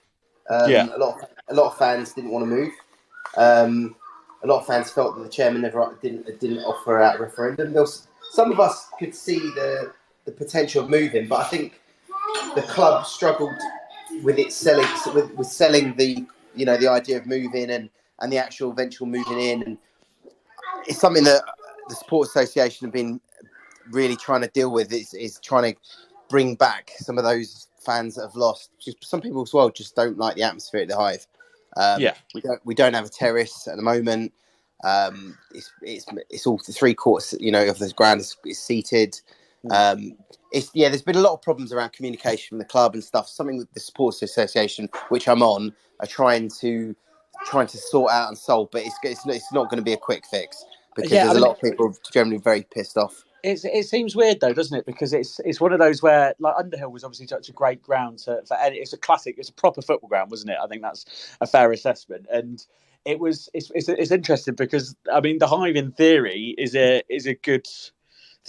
A lot of fans didn't want to move. A lot of fans felt that the chairman didn't offer out a referendum. Some of us could see the potential of moving, but I think the club struggled with its selling the the idea of moving and the actual eventual moving in. And it's something that the Support Association have been really trying to deal with. Is trying to bring back some of those fans that have lost. Just some people as well just don't like the atmosphere at the Hive. We don't have a terrace at the moment. It's all 3/4, of the ground is seated. There's been a lot of problems around communication from the club and stuff. Something that the Sports Association, which I'm on, are trying to sort out and solve. But it's not going to be a quick fix because there's a lot of people generally very pissed off. It seems weird though, doesn't it? Because it's one of those where, like, Underhill was obviously such a great ground for any. It's a classic. It's a proper football ground, wasn't it? I think that's a fair assessment. And it's interesting because I mean the Hive in theory is a good.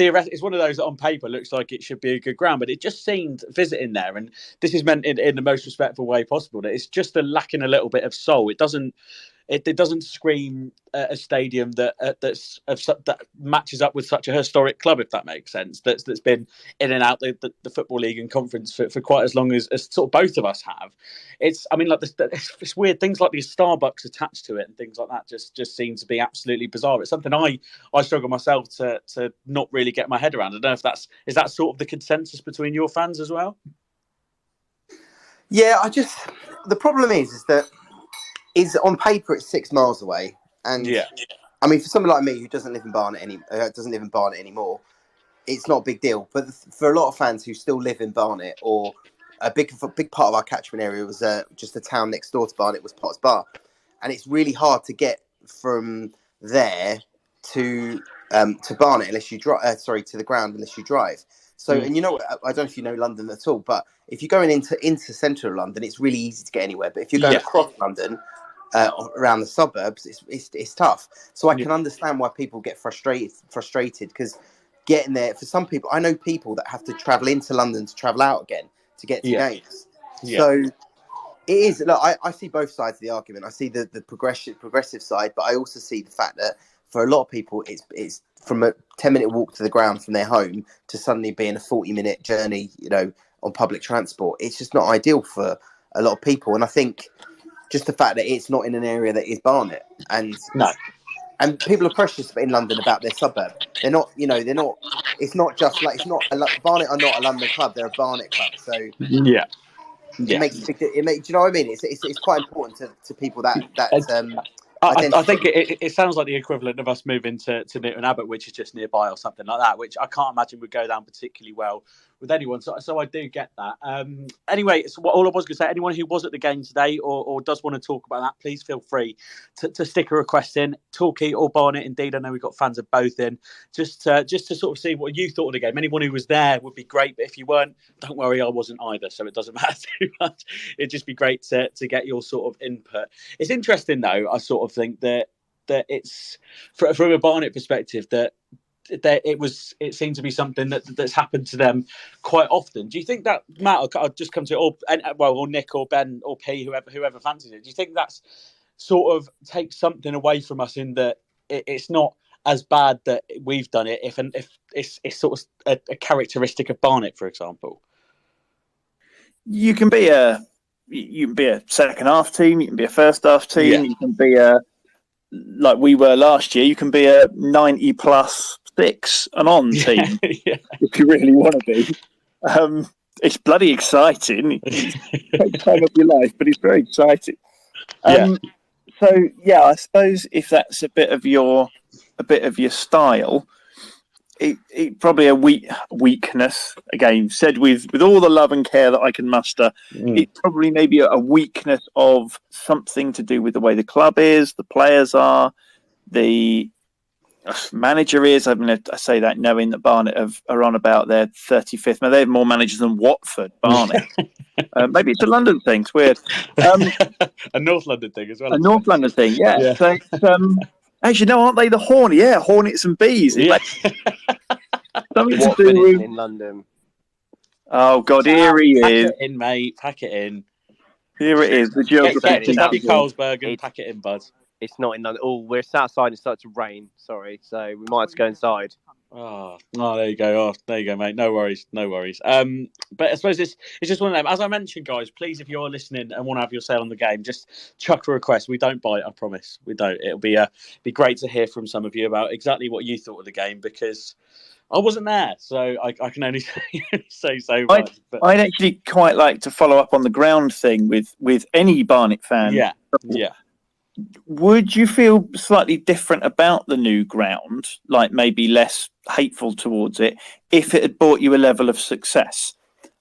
It's one of those that on paper looks like it should be a good ground, but it just seemed visiting there, and this is meant in the most respectful way possible, that it's just lacking a little bit of soul. It doesn't scream a stadium that matches up with such a historic club, if that makes sense. That's been in and out the Football League and Conference for quite as long as sort of both of us have. It's weird things like these Starbucks attached to it and things like that just seem to be absolutely bizarre. It's something I struggle myself to not really get my head around. I don't know if is that sort of the consensus between your fans as well. Yeah, the problem is that. Is on paper it's 6 miles away, and I mean for someone like me who doesn't live in Barnet anymore, it's not a big deal. But for a lot of fans who still live in Barnet, or a big part of our catchment area was just the town next door to Barnet was Potts Bar, and it's really hard to get from there to Barnet unless you drive. To the ground unless you drive. So, and I don't know if you know London at all, but if you're going into central London, it's really easy to get anywhere. But if you're going across London, around the suburbs, it's tough. So I can understand why people get frustrated because getting there, for some people, I know people that have to travel into London to travel out again to get to games. So it is. Look, I see both sides of the argument. I see the progressive side, but I also see the fact that for a lot of people, it's from a 10-minute walk to the ground from their home to suddenly being a 40-minute journey, on public transport. It's just not ideal for a lot of people. And I think just the fact that it's not in an area that is Barnet, and people are precious in London about their suburb. They're not. It's not just like Barnet are not a London club. They're a Barnet club. So it makes a big. Do you know what I mean? It's quite important to people that. I think it sounds like the equivalent of us moving to Newton Abbot, which is just nearby or something like that, which I can't imagine would go down particularly well with anyone. So I do get that. Anyway, so all I was going to say, anyone who was at the game today or does want to talk about that, please feel free to stick a request in. Torquay or Barnet, indeed. I know we've got fans of both in. Just to sort of see what you thought of the game. Anyone who was there would be great, but if you weren't, don't worry, I wasn't either, so it doesn't matter too much. It'd just be great to get your sort of input. It's interesting, though, I sort of think that it's from a Barnet perspective that it seemed to be something that's happened to them quite often. Do you think that, Matt, I'll just come to it, or Nick or Ben or P, whoever fancies it, do you think that's sort of takes something away from us in that it's not as bad that we've done it if it's sort of a characteristic of Barnet, for example? You can be a second half team, you can be a first half team, you can be like we were last year, you can be a 90 plus 6 and on team if you really want to be. It's bloody exciting. It's the time of your life, but it's very exciting. So I suppose if that's a bit of your style, it probably a weakness. Again, said with all the love and care that I can muster, it's probably maybe a weakness of something to do with the way the club is, the players are, the manager is. I mean, I say that knowing that Barnet are on about their 35th. Now they have more managers than Watford. Barnet. Maybe it's a London thing. It's weird. A North London thing as well. A North London thing, yeah. So actually, no, aren't they the Hornet? Yeah, Hornets and Bees. Something to do with in London. Oh God, here he is. Pack it in, mate. Pack it in. Here it is. The geography. Just have your Carlsberg and pack it in, bud. It's not in London. Oh, we're outside. It starts to rain. Sorry, so we might have to go inside. There you go. Oh, there you go, mate. No worries. But I suppose it's just one of them. As I mentioned, guys, please, if you're listening and want to have your say on the game, just chuck a request. We don't bite, I promise. We don't. It'll be great to hear from some of you about exactly what you thought of the game, because I wasn't there, so I can only say so much. But I'd actually quite like to follow up on the ground thing with any Barnet fan. yeah. Would you feel slightly different about the new ground, like maybe less hateful towards it, if it had brought you a level of success?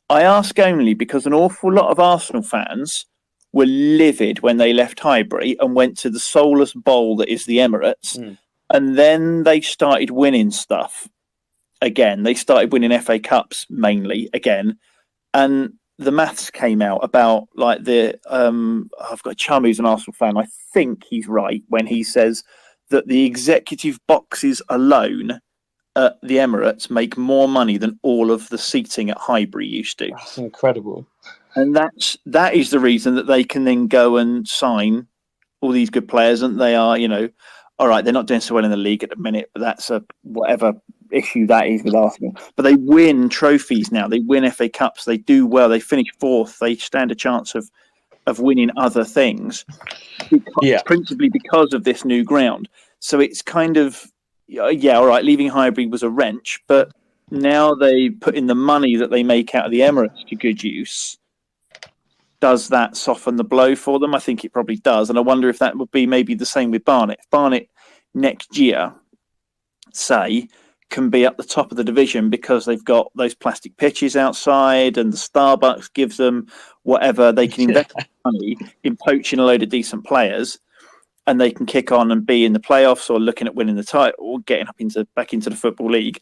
I ask only because an awful lot of Arsenal fans were livid when they left Highbury and went to the soulless bowl that is the Emirates, and then they started winning stuff again. They started winning FA Cups mainly again, and the maths came out about like I've got a chum who's an Arsenal fan. I think he's right when he says that the executive boxes alone at the Emirates make more money than all of the seating at Highbury used to. That's incredible. And that is the reason that they can then go and sign all these good players, and they are, all right, they're not doing so well in the league at the minute, but that's a whatever issue that is with Arsenal. But they win trophies now. They win FA Cups. They do well. They finish fourth. They stand a chance of winning other things, principally because of this new ground. So it's kind of, all right, leaving Highbury was a wrench, but now they put in the money that they make out of the Emirates to good use. Does that soften the blow for them? I think it probably does. And I wonder if that would be maybe the same with Barnet. If Barnet next year, say, can be up the top of the division because they've got those plastic pitches outside and the Starbucks gives them whatever, they can invest money in poaching a load of decent players, and they can kick on and be in the playoffs or looking at winning the title, getting back into the Football League.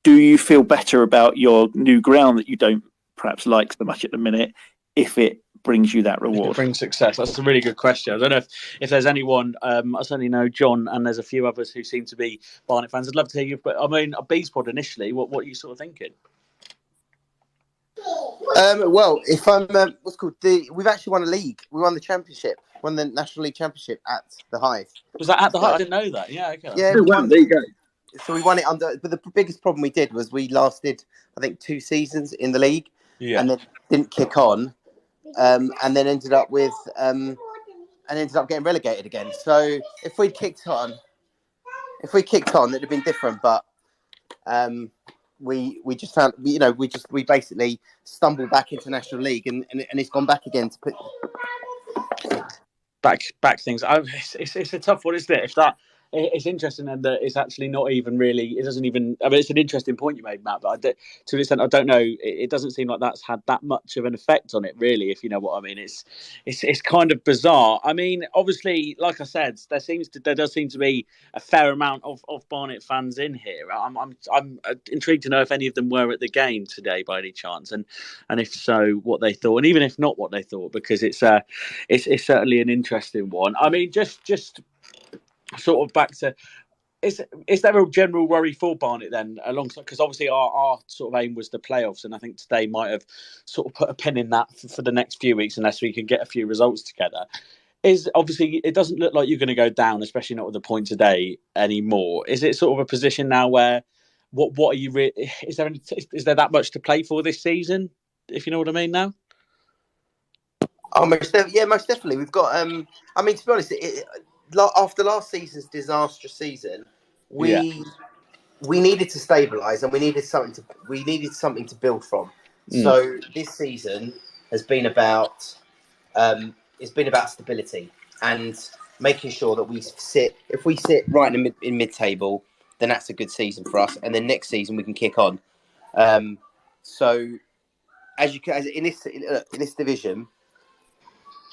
Do you feel better about your new ground that you don't perhaps like so much at the minute if it brings you that reward? If it brings success. That's a really good question. I don't know if there's anyone. I certainly know John, and there's a few others who seem to be Barnet fans. I'd love to hear you. But I mean, a Bees pod initially. What are you sort of thinking? Well, if I'm we've actually won a league. We won the championship. Won the National League Championship at the Hive. Was that at the Hive? I didn't know that. Yeah. Okay. Yeah. There you go. So we won it under. But the biggest problem we did was we lasted, I think, 2 seasons in the league, and then didn't kick on. And then ended up getting relegated again. So if we'd kicked on, it'd have been different. But we just found, we basically stumbled back into National League, and it's gone back again to put back things. It's a tough one, isn't it? If that. It's interesting, and that it's actually not even really. It doesn't even. I mean, it's an interesting point you made, Matt. But to an extent, I don't know. It doesn't seem like that's had that much of an effect on it, really. If you know what I mean, it's kind of bizarre. I mean, obviously, like I said, there does seem to be a fair amount of Barnet fans in here. I'm intrigued to know if any of them were at the game today by any chance, and if so, what they thought, and even if not, what they thought, because it's certainly an interesting one. I mean, just. Sort of back to, is there a general worry for Barnet then, alongside, because obviously our sort of aim was the playoffs, and I think today might have sort of put a pin in that for the next few weeks unless we can get a few results together. Is obviously it doesn't look like you're going to go down, especially not with the point today anymore. Is it sort of a position now where what are you is there that much to play for this season, if you know what I mean now? Oh, most definitely. We've got. I mean, to be honest, after last season's disastrous season, we needed to stabilise, and we needed something to build from. So this season has been about stability and making sure that if we sit right in mid-table, then that's a good season for us, and then next season we can kick on. So as in this division,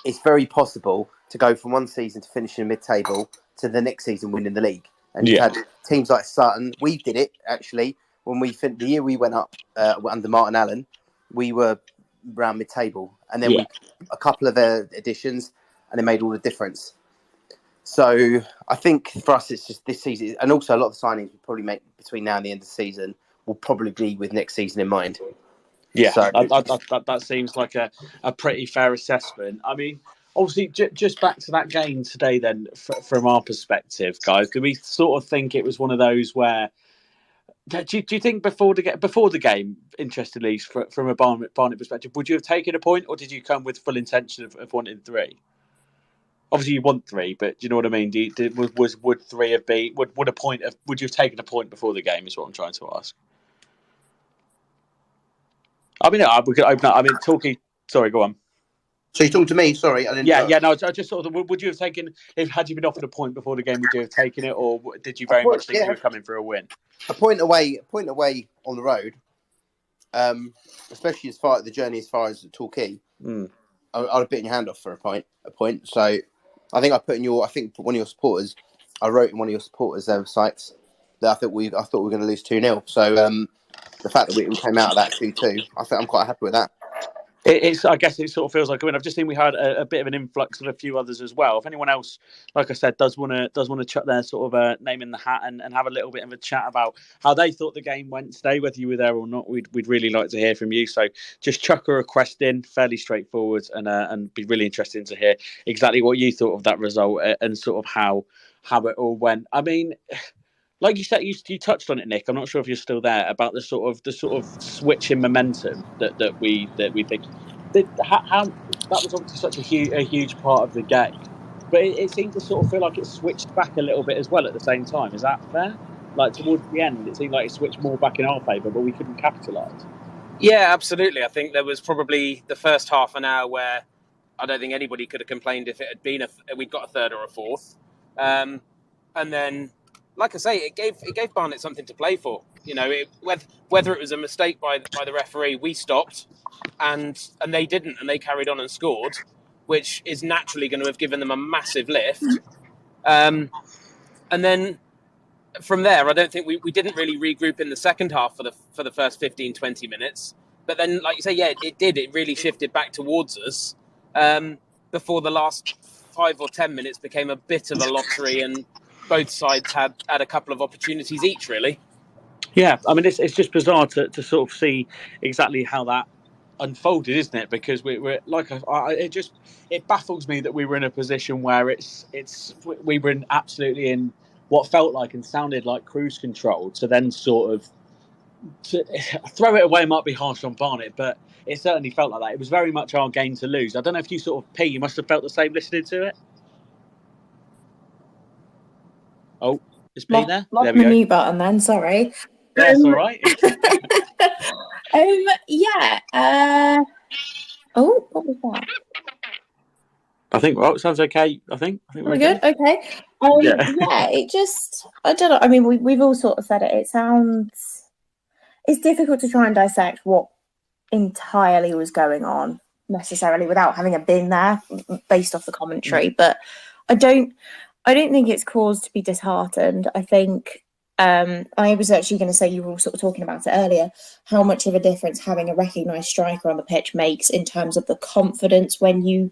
it's very possible to go from one season to finishing mid-table to the next season winning the league. And you've had teams like Sutton. We did it, actually, when the year we went up under Martin Allen, we were around mid-table. And then a couple of additions, and it made all the difference. So I think for us, it's just this season. And also a lot of the signings we probably make between now and the end of the season will probably be with next season in mind. Yeah, so that seems like a pretty fair assessment. I mean, obviously, just back to that game today then, from our perspective, guys, do we sort of think it was one of those where Do you think before the game, interestingly, from a Barnet perspective, would you have taken a point, or did you come with full intention of wanting 3? Obviously, you want 3, but do you know what I mean? Would 3 have been? Would you have taken a point before the game? Is what I'm trying to ask. I mean, we could open up. I mean, Torquay. Sorry, go on. So you're talking to me? Sorry, I didn't. Yeah. No, I just sort of. Would you have taken had you been offered a point before the game? Would you have taken it, or did you very much think you were coming for a win? A point away on the road, especially as far the journey as far as Torquay. I'd have bitten your hand off for a point. So I think I put in one of your supporters. I wrote in one of your supporters' sites that I thought we were going to lose 2-0. So the fact that we came out of that 2-2, I think I'm quite happy with that. I guess it sort of feels like a win. I've just seen we had a bit of an influx of a few others as well. If anyone else, like I said, does want to chuck their sort of name in the hat and have a little bit of a chat about how they thought the game went today, whether you were there or not, we'd really like to hear from you. So just chuck a request in, fairly straightforward, and be really interesting to hear exactly what you thought of that result and sort of how it all went. I mean, like you said, you touched on it, Nick. I'm not sure if you're still there about the sort of switch in momentum that we think. How that was obviously such a huge part of the game, but it seemed to sort of feel like it switched back a little bit as well at the same time. Is that fair? Like towards the end, it seemed like it switched more back in our favour, but we couldn't capitalise. Yeah, absolutely. I think there was probably the first half an hour where I don't think anybody could have complained if it had been we'd got a third or a fourth, and then, like I say, it gave Barnet something to play for. You know, whether it was a mistake by the referee, we stopped, and they didn't, and they carried on and scored, which is naturally going to have given them a massive lift. And then from there, I don't think we didn't really regroup in the second half for the first 15, 20 minutes. But then, like you say, yeah, it did. It really shifted back towards us before the last 5 or 10 minutes became a bit of a lottery, and both sides had a couple of opportunities each, really. Yeah, I mean, it's just bizarre to sort of see exactly how that unfolded, isn't it? Because we're like, it baffles me that we were in a position where we were absolutely in what felt like and sounded like cruise control to then sort of throw it away might be harsh on Barnet, but it certainly felt like that. It was very much our game to lose. I don't know if you sort of, P, you must have felt the same listening to it. Oh, is P there? Lost There we my go. mute button then, sorry. That's all right. Yeah. What was that? I think, well, it sounds okay. I think We're good. Okay. Yeah. It just, I don't know. I mean, we've all sort of said it. It's difficult to try and dissect what entirely was going on necessarily without having been there, based off the commentary. But I don't think it's cause to be disheartened. I think I was actually going to say, you were all sort of talking about it earlier, how much of a difference having a recognised striker on the pitch makes in terms of the confidence when you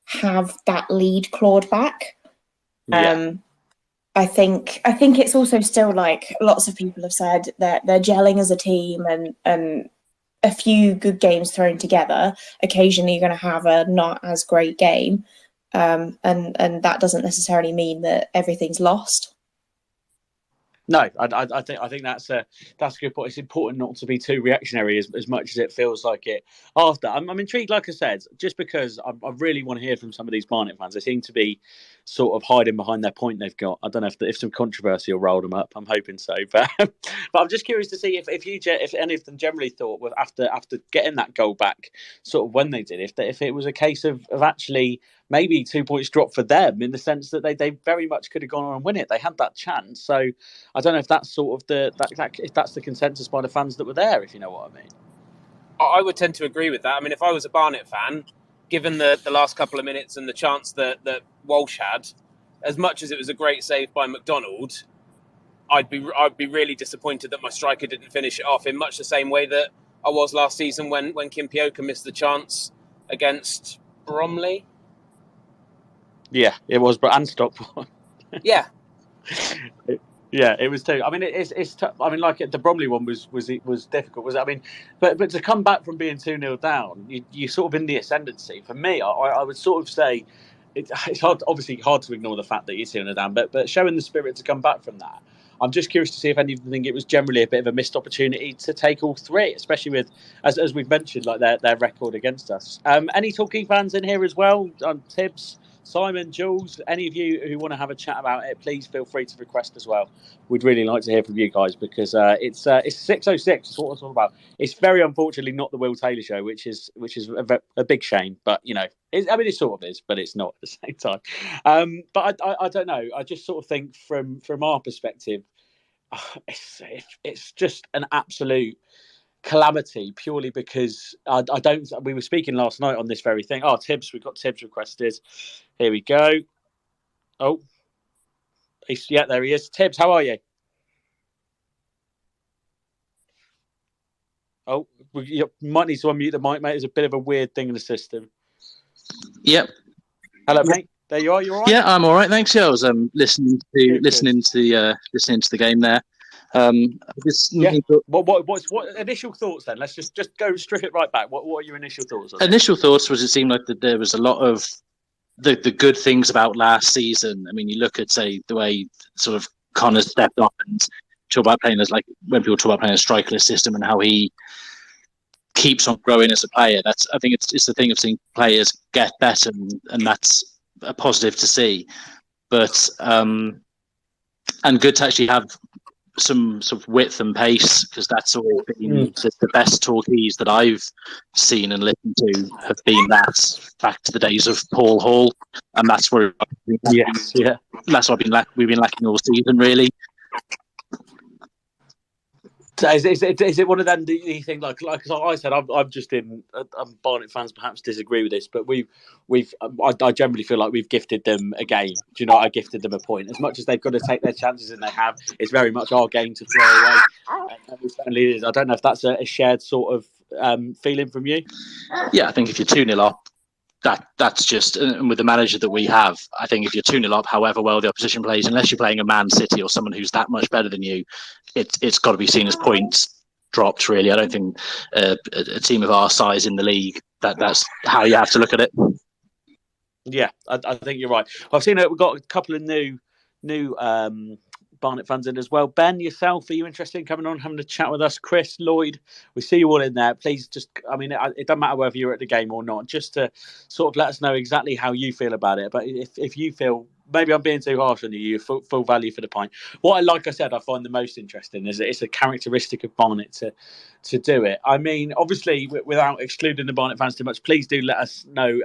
have that lead clawed back. Yeah. I think it's also still, like lots of people have said, that they're gelling as a team, and a few good games thrown together. Occasionally you're going to have a not as great game. And that doesn't necessarily mean that everything's lost. No, I think that's a good point. It's important not to be too reactionary as much as it feels like it after. I'm intrigued, like I said, just because I really want to hear from some of these Barnet fans. They seem to be sort of hiding behind their point they've got. I don't know if some controversy will roll them up. I'm hoping so, but I'm just curious to see if any of them generally thought after getting that goal back, sort of when they did, if it was a case of actually maybe 2 points dropped for them, in the sense that they very much could have gone on and win it. They had that chance. So I don't know if that's sort of if that's the consensus by the fans that were there, if you know what I mean. I would tend to agree with that. I mean, if I was a Barnet fan, given the last couple of minutes and the chance that Walsh had, as much as it was a great save by McDonald, I'd be really disappointed that my striker didn't finish it off in much the same way that I was last season when Kimpioka missed the chance against Bromley. Yeah, it was, but and Stockport. Yeah. Yeah, it was too. I mean, it's tough. I mean, like the Bromley one was difficult. Was it? I mean, but to come back from being 2-0 down, you sort of in the ascendancy. For me, I would sort of say it's obviously hard to ignore the fact that you're 2-0 down, but showing the spirit to come back from that. I'm just curious to see if anything think it was generally a bit of a missed opportunity to take all three, especially with, as we've mentioned, like their record against us. Any Torquay fans in here as well? Tibbs, Simon, Jules, any of you who want to have a chat about it, please feel free to request as well. We'd really like to hear from you guys because it's 6:06. It's what it's all about. It's very unfortunately not the Will Taylor show, which is a big shame. But it sort of is, but it's not at the same time. But I don't know. I just sort of think from our perspective, it's just an absolute calamity purely because I don't. We were speaking last night on this very thing. Oh, Tibbs, we've got Tibbs requested. Here we go. Oh, there he is. Tibbs, how are you? Oh, you might need to unmute the mic, mate. There's a bit of a weird thing in the system. Yep. Hello, mate. There you are. You all right? Yeah, I'm all right. Thanks. Yeah, I was listening to the game there. What initial thoughts then? Let's just go strip it right back. What are your initial thoughts? Initial thoughts was it seemed like that there was a lot of the good things about last season. I mean, you look at say the way sort of Connor stepped up and talk about playing as like when people talk about playing a strikerless system and how he keeps on growing as a player. I think it's the thing of seeing players get better, and that's a positive to see. But and good to actually have some sort of width and pace because that's always been the best Torquays that I've seen and listened to have been that back to the days of Paul Hall, and that's where that's what we've been lacking all season really. So is it one of them? Do you think like I said, I'm just in. Barnet fans perhaps disagree with this, but I generally feel like we've gifted them a game. Do you know? I gifted them a point. As much as they've got to take their chances, and they have, it's very much our game to throw away. And it certainly is. I don't know if that's a shared sort of feeling from you. Yeah, I think if you're 2-0 up, that's just, and with the manager that we have, I think if you're 2-0 up, however well the opposition plays, unless you're playing a Man City or someone who's that much better than you, it's got to be seen as points dropped, really. I don't think a team of our size in the league, that's how you have to look at it. Yeah, I think you're right. I've seen it. We've got a couple of new Barnet fans in as well. Ben, yourself, are you interested in coming on, having a chat with us? Chris, Lloyd, we see you all in there. Please just, it doesn't matter whether you're at the game or not, just to sort of let us know exactly how you feel about it. But if you feel, maybe I'm being too harsh on you, full value for the pint. What I said, I find the most interesting is that it's a characteristic of Barnet to do it. I mean, obviously, without excluding the Barnet fans too much, please do let us know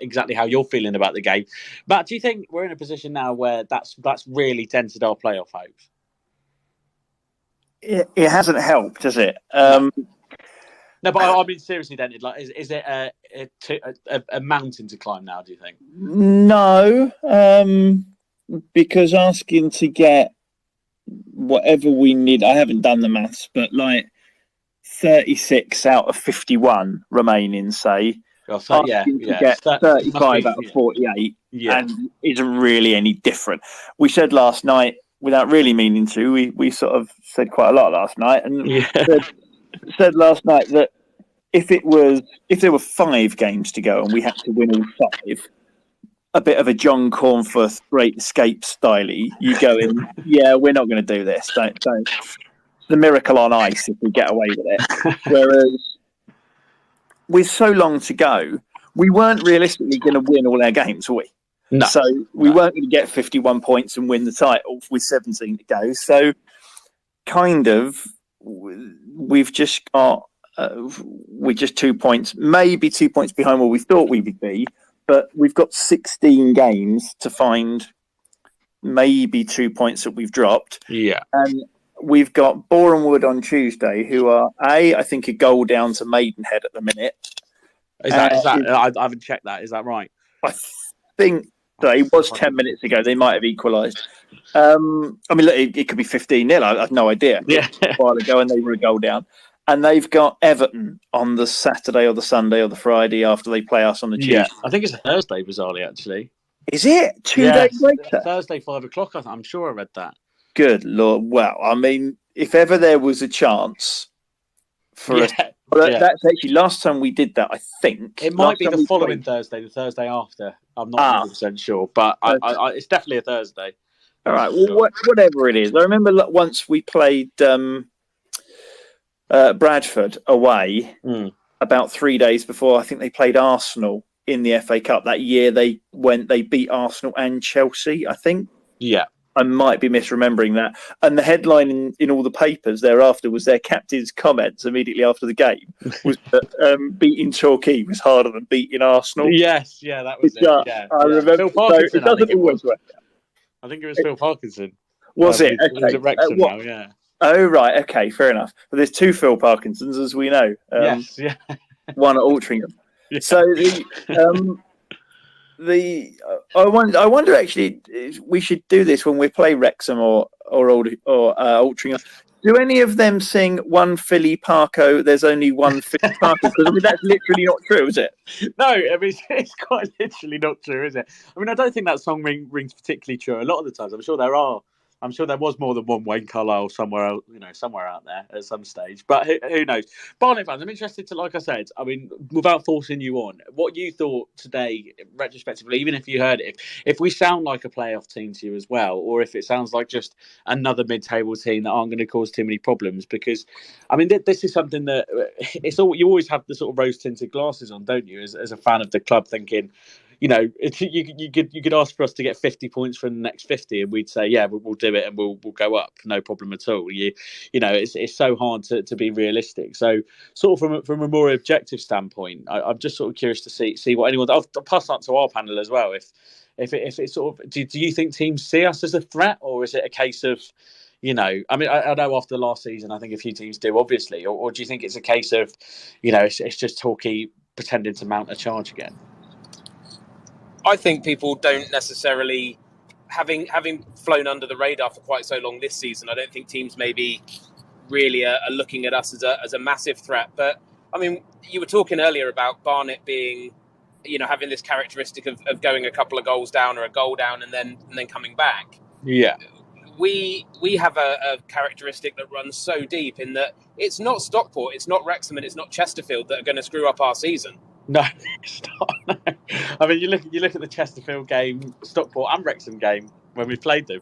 exactly how you're feeling about the game. Matt, do you think we're in a position now where that's really dented our playoff hopes? It hasn't helped, has it? No, but I mean seriously, dented. Like, is it a mountain to climb now? Do you think? No, because asking to get whatever we need, I haven't done the maths, but like 36 out of 51 remaining, say. To get 35 out of 48 and isn't really any different. We said last night, without really meaning to, we sort of said quite a lot last night, and said last night that if there were 5 games to go and we had to win all 5, a bit of a John Cornforth Great Escape styley, you go in, we're not going to do this. Don't. It's the miracle on ice if we get away with it. Whereas with so long to go, we weren't realistically going to win all our games, were we? No. So we weren't going to get 51 points and win the title with 17 to go. So kind of, we've just got, we're just 2 points, maybe 2 points behind where we thought we would be, but we've got 16 games to find maybe 2 points that we've dropped. Yeah. And we've got Borehamwood on Tuesday, who are I think a goal down to Maidenhead at the minute. Is that? I haven't checked that. Is that right? I think so. It was 10 minutes ago. They might have equalised. Look, it could be 15-0. I have no idea. Yeah. A while ago, and they were a goal down. And they've got Everton on the Saturday or the Sunday or the Friday after they play us on the Tuesday. Yeah, I think it's a Thursday, bizarrely, actually. Is it 2 days later? Thursday, 5 o'clock. I'm sure I read that. Good Lord. Well, I mean, if ever there was a chance for us. That's actually last time we did that, I think. It might be the following Thursday, the Thursday after. I'm not 100% sure, but it's definitely a Thursday. All right. Well, whatever it is, I remember once we played Bradford away about 3 days before. I think they played Arsenal in the FA Cup that year. They beat Arsenal and Chelsea, I think. Yeah. I might be misremembering that. And the headline in all the papers thereafter was their captain's comments immediately after the game was that beating Torquay was harder than beating Arsenal. Yes, yeah, that was it. Yeah, I remember. Phil Parkinson, so it doesn't always work out. I think it was Phil Parkinson. Was it? Okay. He's at Wrexham now, yeah. Oh, right. Okay, fair enough. But there's two Phil Parkinsons, as we know. Yes, yeah. One at Altrincham. Yeah. So I wonder actually, we should do this when we play Wrexham or Altrincham. Do any of them sing "One Philly Parko"? There's only one Philly Parko, because I mean that's literally not true, is it? No, I mean it's quite literally not true, is it? I mean I don't think that song rings particularly true. A lot of the times, I'm sure there was more than one Wayne Carlisle somewhere out there at some stage. But who knows? Barnet fans, I'm interested to, like I said, I mean, without forcing you on, what you thought today, retrospectively, even if you heard it, if we sound like a playoff team to you as well, or if it sounds like just another mid-table team that aren't going to cause too many problems, because, I mean, this is something that you always have the sort of rose-tinted glasses on, don't you, as a fan of the club, thinking, you know, you could ask for us to get 50 points from the next 50, and we'd say, yeah, we'll do it, and we'll go up, no problem at all. You know, it's so hard to be realistic. So, sort of from a more objective standpoint, I'm just sort of curious to see what anyone. I'll pass that to our panel as well. If it's sort of, do you think teams see us as a threat, or is it a case of, you know, I mean, I know after last season, I think a few teams do, obviously, or do you think it's a case of, you know, it's just Torquay pretending to mount a charge again? I think people don't necessarily, having flown under the radar for quite so long this season, I don't think teams maybe really are looking at us as a massive threat. But I mean, you were talking earlier about Barnet being, you know, having this characteristic of going a couple of goals down or a goal down and then coming back. Yeah. We have a characteristic that runs so deep in that it's not Stockport, it's not Wrexham, and it's not Chesterfield that are going to screw up our season. No, it's not. No. I mean, you look at the Chesterfield game, Stockport and Wrexham game when we played them.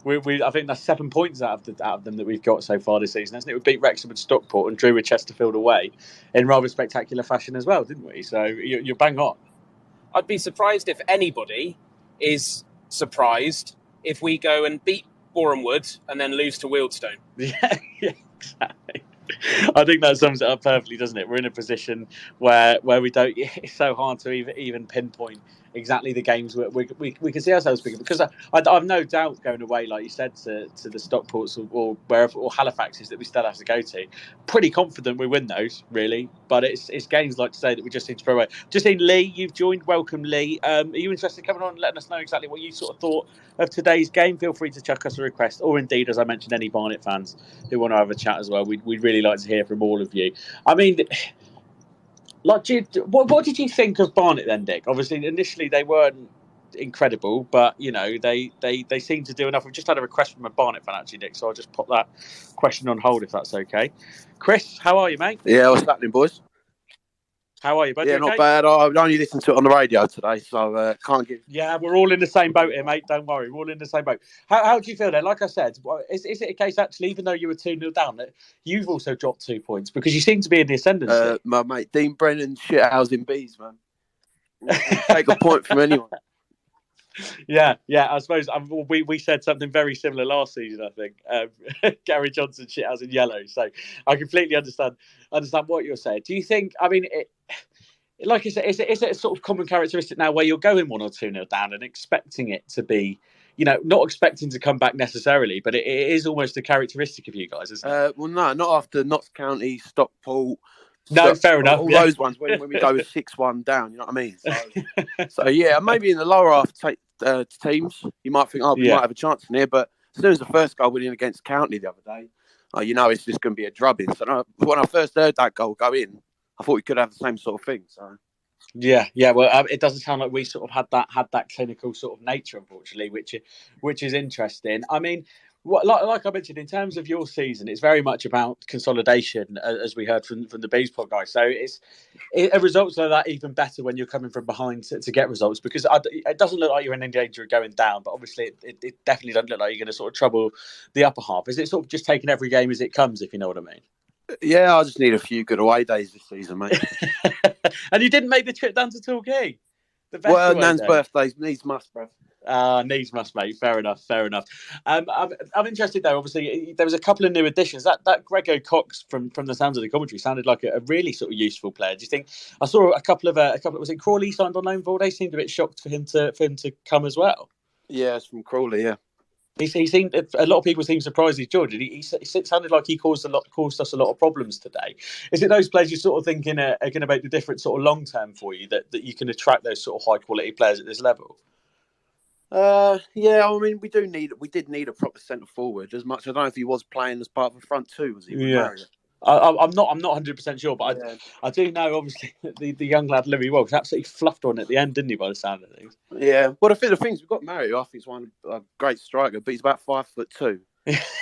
I think that's 7 points out of them that we've got so far this season, hasn't it? We beat Wrexham and Stockport and drew with Chesterfield away in rather spectacular fashion as well, didn't we? So you're bang on. I'd be surprised if anybody is surprised if we go and beat Boreham Wood and then lose to Wealdstone. Yeah, exactly. I think that sums it up perfectly, doesn't it? We're in a position where we don't. It's so hard to even pinpoint exactly the games we can see ourselves picking, because I've no doubt going away, like you said, to the Stockports or wherever, or Halifaxes that we still have to go to. Pretty confident we win those, really. But it's games like today that we just need to throw away. Just seen Lee, you've joined. Welcome, Lee. Are you interested in coming on and letting us know exactly what you sort of thought of today's game? Feel free to chuck us a request, or indeed, as I mentioned, any Barnet fans who want to have a chat as well. We'd really like to hear from all of you. I mean, like, what did you think of Barnet then, Dick? Obviously, initially they weren't incredible, but you know they seem to do enough. We've just had a request from a Barnet fan actually, Dick, so I'll just put that question on hold if that's okay. Chris, how are you, mate? Yeah, what's happening, boys? How are you, bud? Yeah, okay? Not bad. I only listened to it on the radio today, so can't give. Yeah, we're all in the same boat here, mate. Don't worry, we're all in the same boat. How do you feel then? Like I said, is it a case actually, even though you were 2-0 down, that you've also dropped 2 points because you seem to be in the ascendancy? My mate Dean Brennan shithousing bees, man. Take a point from anyone. Yeah. I suppose we said something very similar last season. I think Gary Johnson shithousing yellow. So I completely understand what you're saying. Do you think? I mean, like I said, is it a sort of common characteristic now where you're going 1 or 2-0 down and expecting it to be, you know, not expecting to come back necessarily, but it is almost a characteristic of you guys, isn't it? Well, no, not after Notts County, Stockport. No, fair enough. All those ones when we go with 6-1 down, you know what I mean? So yeah, maybe in the lower half teams, you might think, we might have a chance in here, but as soon as the first goal went in against County the other day, you know it's just going to be a drubbing. So when I first heard that goal go in, I thought we could have the same sort of thing. So yeah. Well, it doesn't sound like we sort of had that clinical sort of nature, unfortunately, which is interesting. I mean, like I mentioned, in terms of your season, it's very much about consolidation, as we heard from the Bees pod guys. So a results like that even better when you're coming from behind to get results, because it doesn't look like you're in any danger of going down, but obviously it definitely doesn't look like you're going to sort of trouble the upper half. Is it sort of just taking every game as it comes, if you know what I mean? Yeah, I just need a few good away days this season, mate. And you didn't make the trip down to Torquay. The best Well, away Nan's day. birthdays, needs must, bruv. Needs must, mate. Fair enough. I'm interested though. Obviously, there was a couple of new additions. That Grego Cox from the sounds of the commentary sounded like a really sort of useful player. Do you think? I saw a couple of was it Crawley signed on loan for? They seemed a bit shocked for him to come as well. Yeah, it's from Crawley. Yeah. He seemed, a lot of people seem surprised he's joined. He sounded like he caused us a lot of problems today. Is it those players you're sort of thinking are going to make the difference sort of long term for you, that you can attract those sort of high quality players at this level? Yeah, I mean, we did need a proper centre forward. As much, I don't know if he was playing as part of the front two, was he? Yeah. I'm not 100% sure, but yeah. I do know obviously the young lad Louis Welsh absolutely fluffed on at the end, didn't he? By the sound of things. Yeah. Well, the things we've got Mario. I think he's a great striker, but he's about 5'2",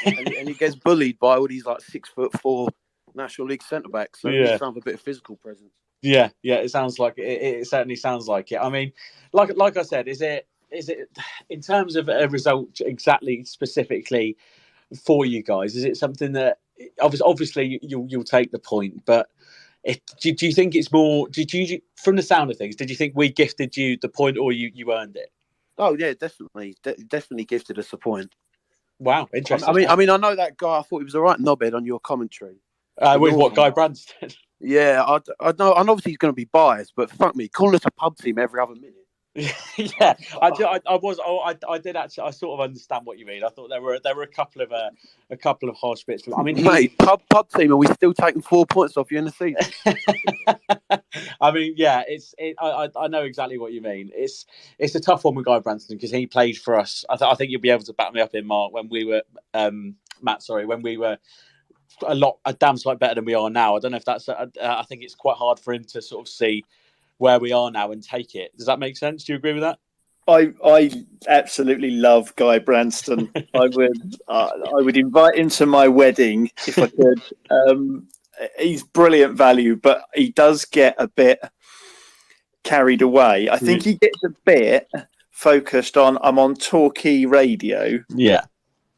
and he gets bullied by all these like 6'4" National League centre backs. So he needs to have a bit of physical presence. Yeah. It sounds like it certainly sounds like it. I mean, like I said, is it in terms of a result exactly specifically for you guys? Is it something that obviously you'll take the point, but do you think it's more? Did you, from the sound of things, did you think we gifted you the point, or you earned it? Oh yeah, definitely gifted us a point. Wow, interesting. I mean, I know that guy. I thought he was all right knobhead on your commentary. With what, Guy Branston? Yeah, I know. And obviously he's going to be biased, but fuck me, calling us a pub team every other minute. Yeah, I did actually. I sort of understand what you mean. I thought there were a couple of harsh bits. I mean, mate, pub team, are we still taking 4 points off you in the season? I mean, yeah, I know exactly what you mean. It's a tough one with Guy Branston because he played for us. I think you'll be able to back me up in Mark when we were Matt. Sorry, when we were a damn sight better than we are now. I don't know if that's. I think it's quite hard for him to sort of see where we are now and take it. Does that make sense? Do you agree with that? I absolutely love Guy Branston. I would invite him to my wedding if I could. He's brilliant value, but he does get a bit carried away. I think he gets a bit focused on, I'm on Torquay radio. Yeah.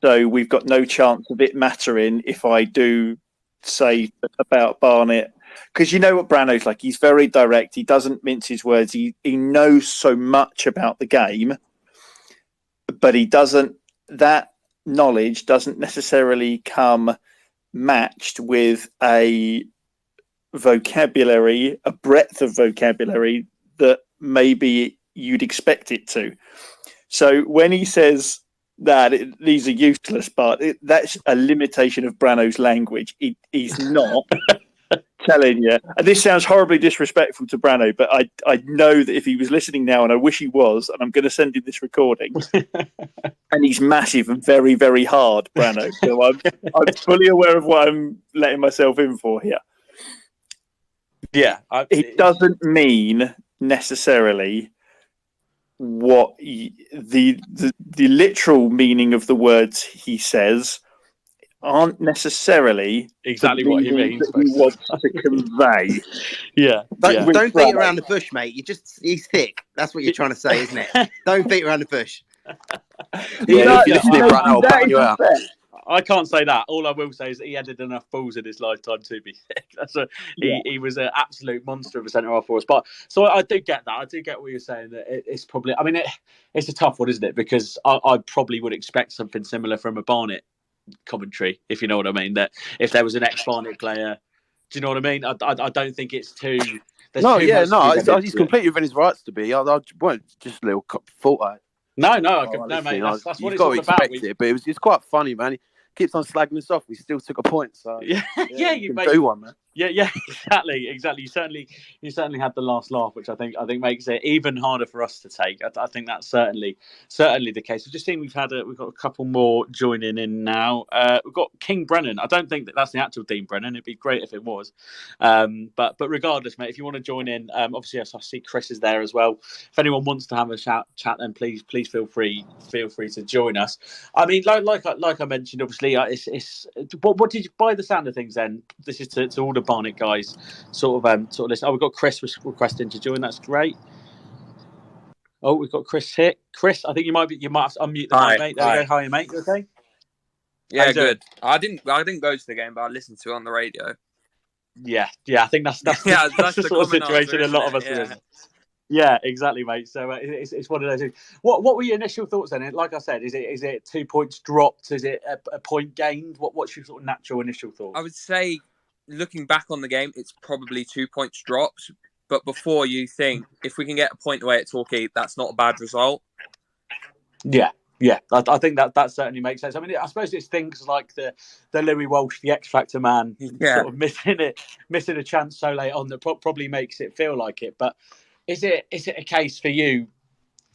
So we've got no chance of it mattering if I do say about Barnet. Because you know what Brano's like. He's very direct. He doesn't mince his words. He knows so much about the game, but that knowledge doesn't necessarily come matched with a vocabulary, a breadth of vocabulary that maybe you'd expect it to. So when he says that these are useless, but that's a limitation of Brano's language. He's not... telling you, and this sounds horribly disrespectful to Brano, but I know that if he was listening now, and I wish he was, and I'm going to send him this recording, and he's massive and very, very hard, Brano. So I'm fully aware of what I'm letting myself in for here. Yeah, it doesn't mean necessarily what the literal meaning of the words he says aren't necessarily exactly what he means. He wants to convey. Yeah. Don't beat around the bush, mate. He's thick. That's what you're trying to say, isn't it? Don't beat around the bush. I can't say that. All I will say is that he added enough balls in his lifetime to be thick. He was an absolute monster of a centre half for us. But so I do get that. I do get what you're saying. That it's probably. I mean, it's a tough one, isn't it? Because I probably would expect something similar from a Barnet commentary, if you know what I mean. That if there was an ex-Barnet player, do you know what I mean? I don't think it's too. He's completely within his rights to be. I won't just a little fault. No, mate. That's what it's all about. But it's quite funny, man. He keeps on slagging us off. We still took a point. So yeah, you can do one, man. Yeah, exactly. You certainly had the last laugh, which I think makes it even harder for us to take. I think that's certainly the case. We've just seen we've got a couple more joining in now. We've got King Brennan. I don't think that's the actual Dean Brennan. It'd be great if it was. But regardless, mate, if you want to join in, obviously I see Chris is there as well. If anyone wants to have a chat, then please feel free to join us. I mean, like I mentioned, obviously, it's what did you, by the sound of things? Then this is to all the Barnet guys, sort of listen. Oh, we've got Chris requesting to join. That's great. Oh, we've got Chris here. Chris, I think you might have to unmute the mic, mate. There we go. Hi, mate. You okay? Yeah, good. I didn't go to the game, but I listened to it on the radio. Yeah. I think that's yeah, that's the sort of situation answer, a lot of us are in. Yeah, exactly, mate. So it's one of those things. What were your initial thoughts then? Like I said, is it 2 points dropped? Is it a point gained? What's your sort of natural initial thought? I would say, looking back on the game, it's probably 2 points dropped. But before you think, if we can get a point away at Torquay, that's not a bad result. Yeah. I think that certainly makes sense. I mean, I suppose it's things like the Louis Walsh, the X Factor man, sort of missing a chance so late on that probably makes it feel like it. But is it a case for you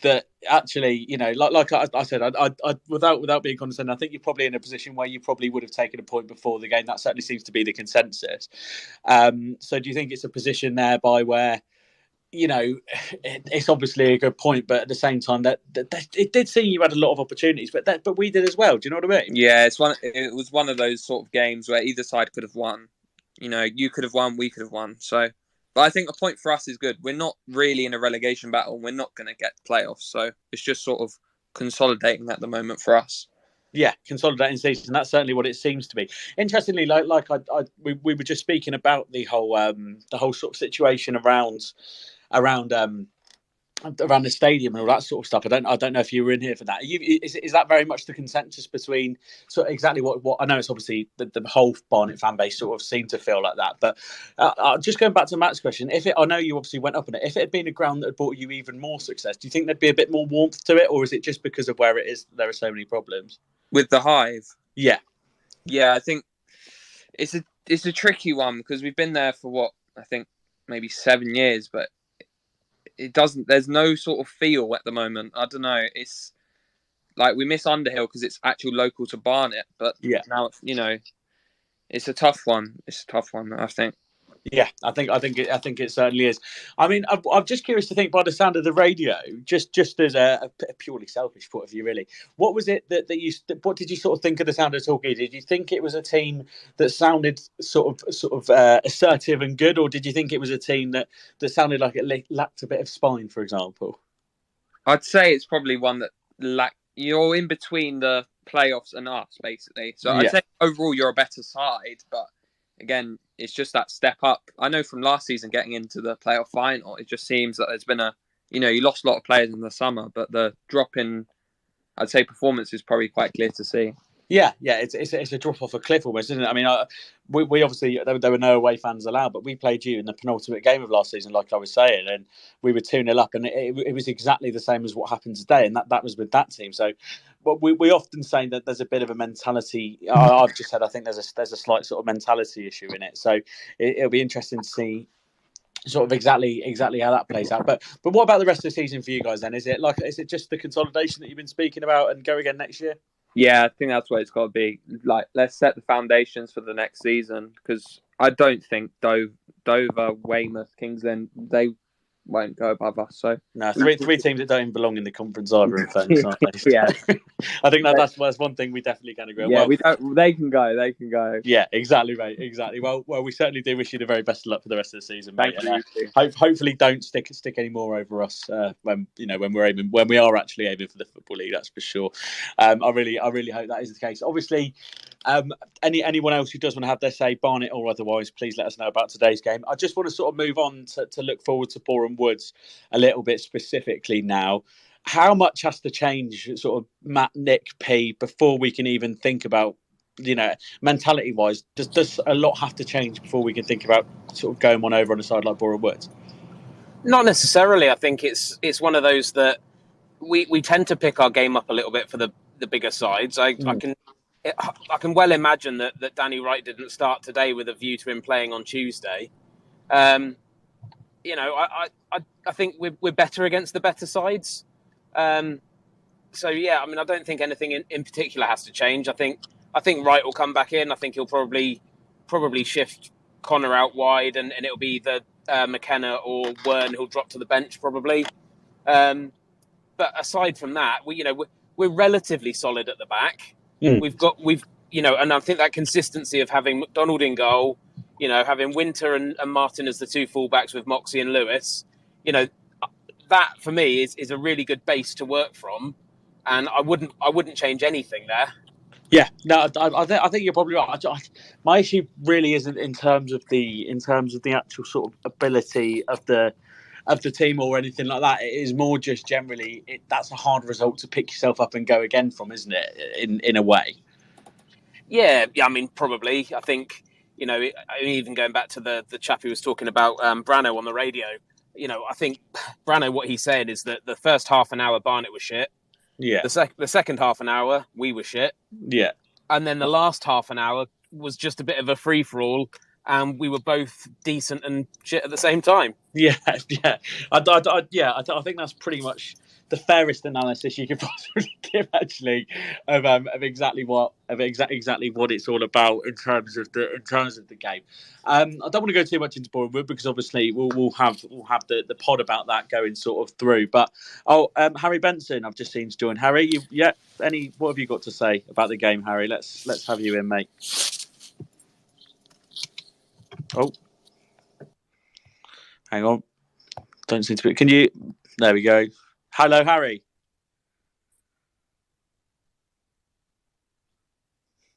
that actually, like I said, I without being condescending, I think you're probably in a position where you probably would have taken a point before the game. That certainly seems to be the consensus. So do you think it's a position thereby where, it's obviously a good point, but at the same time, that it did seem you had a lot of opportunities, but we did as well. Do you know what I mean? Yeah, it was one of those sort of games where either side could have won. You could have won, we could have won. So, but I think a point for us is good. We're not really in a relegation battle. We're not going to get playoffs, so it's just sort of consolidating at the moment for us. Yeah, consolidating season. That's certainly what it seems to be. Interestingly, we were just speaking about the whole sort of situation around the stadium and all that sort of stuff. I don't know if you were in here for that. Is that very much the consensus between sort of exactly what I know? It's obviously the whole Barnet fan base sort of seemed to feel like that. But just going back to Matt's question, I know you obviously went up on it. If it had been a ground that had brought you even more success, do you think there'd be a bit more warmth to it, or is it just because of where it is there are so many problems with the Hive? Yeah, I think it's a tricky one because we've been there for what I think maybe 7 years, but there's no sort of feel at the moment. I don't know. It's like we miss Underhill because it's actual local to Barnet, but now it's a tough one. It's a tough one, I think. Yeah, I think it certainly is. I mean, I'm just curious to think by the sound of the radio, just as a purely selfish point of view, really. What was it what did you sort of think of the sound of Torquay? Did you think it was a team that sounded sort of assertive and good, or did you think it was a team that sounded like it lacked a bit of spine, for example? I'd say it's probably one that you're in between the playoffs and us, basically. So I'd say overall you're a better side, but again, it's just that step up. I know from last season getting into the playoff final, it just seems that there's been you lost a lot of players in the summer, but the drop in, I'd say, performance is probably quite clear to see. Yeah, it's a drop off a cliff almost, isn't it? I mean, we obviously there were no away fans allowed, but we played you in the penultimate game of last season, like I was saying, and we were 2-0 up, and it was exactly the same as what happened today, and that was with that team. So, but we often say that there's a bit of a mentality. I've just said I think there's a slight sort of mentality issue in it. So it'll be interesting to see sort of exactly how that plays out. But what about the rest of the season for you guys then? Is it just the consolidation that you've been speaking about and go again next year? Yeah, I think that's what it's got to be. Like, let's set the foundations for the next season because I don't think Dover, Weymouth, Kingsland, they won't go above us. So no, three teams that don't even belong in the conference either, in fairness, aren't they? Yeah, I think that's one thing we definitely can agree on. Yeah, they can go. They can go. Yeah, exactly, mate. Exactly. Well, we certainly do wish you the very best of luck for the rest of the season, mate. Thank you. Hopefully, don't stick any more over us when we are actually aiming for the Football League. That's for sure. I really hope that is the case. Obviously, anyone else who does want to have their say, Barnet or otherwise, please let us know about today's game. I just want to sort of move on to look forward to Boreham Woods a little bit specifically now. How much has to change, sort of Matt, Nick, P, before we can even think about, mentality wise? Does a lot have to change before we can think about sort of going one over on a side like Boreham Woods? Not necessarily. I think it's one of those that we tend to pick our game up a little bit for the bigger sides. I can well imagine that Danny Wright didn't start today with a view to him playing on Tuesday. I think we're better against the better sides. So yeah, I mean, I don't think anything in particular has to change. I think Wright will come back in. I think he'll probably shift Connor out wide, and it'll be either McKenna or Wern who'll drop to the bench probably. But aside from that, we're relatively solid at the back. And I think that consistency of having McDonald in goal, having Winter and Martin as the two fullbacks with Moxie and Lewis, that for me is a really good base to work from, and I wouldn't change anything there. Yeah, no, I think you're probably right. My issue really isn't in terms of the actual sort of ability of the team or anything like that. It is more just generally that's a hard result to pick yourself up and go again from, isn't it? In a way. Yeah. I mean, probably. I think even going back to the chap who was talking about Brano on the radio. I think Brano, what he said is that the first half an hour Barnet was shit. Yeah. The second half an hour we were shit. Yeah. And then the last half an hour was just a bit of a free for all, and we were both decent and shit at the same time. Yeah. I think that's pretty much the fairest analysis you could possibly give, actually, of exactly what it's all about in terms of the game. I don't want to go too much into Boreham Wood because obviously we'll have the pod about that going sort of through. But Harry Benson, I've just seen to join. Harry, what have you got to say about the game, Harry? Let's have you in, mate. Oh, hang on. Don't seem to be. Can you? There we go. Hello, Harry.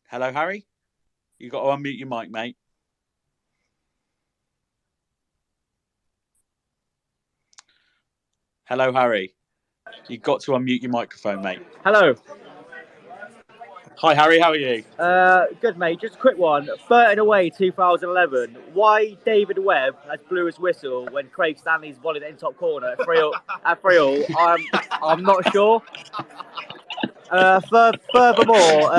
Hello, Harry. You got to unmute your mic, mate. Hello, Harry. You've got to unmute your microphone, mate. Hello. Hi, Harry. How are you? Good, mate. Just a quick one. Burton away 2011. Why David Webb has blew his whistle when Craig Stanley's volleyed it in top corner at 3-all? I'm not sure. Furthermore,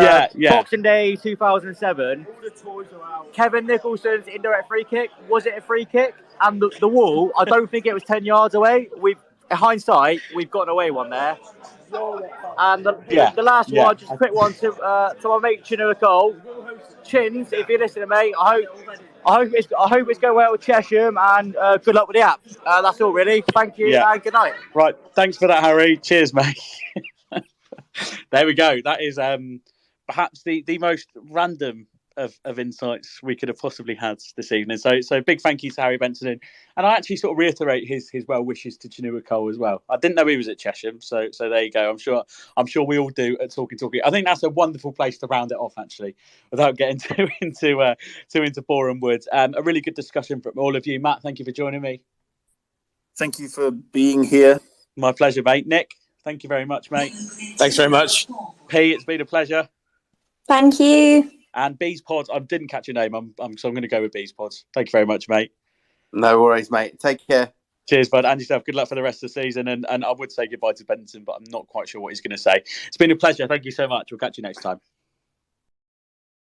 Boxing Day 2007. Kevin Nicholson's indirect free kick. Was it a free kick? And the wall, I don't think it was 10 yards away. In hindsight, we've gotten away one there. And the last one, just a quick one to my mate Chinua Cole. Chins, if you're listening, mate, I hope it's going well with Chesham, and good luck with the app. That's all, really. Thank you, and good night. Right, thanks for that, Harry. Cheers, mate. There we go. That is perhaps the most random of insights we could have possibly had this evening. So big thank you to Harry Benson, and I actually sort of reiterate his well wishes to Chinua Cole as well. I didn't know he was at Chesham, so there you go. I'm sure we all do at Talking. I think that's a wonderful place to round it off, actually, without getting too into Boreham Wood. A really good discussion from all of you. Matt, thank you for joining me. Thank you for being here. My pleasure, mate. Nick, thank you very much, mate. Thanks very much. P, it's been a pleasure. Thank you. And Bees Pods, I didn't catch your name, so I'm going to go with Bees Pods. Thank you very much, mate. No worries, mate. Take care. Cheers, bud. And yourself. Good luck for the rest of the season. And I would say goodbye to Benson, but I'm not quite sure what he's going to say. It's been a pleasure. Thank you so much. We'll catch you next time.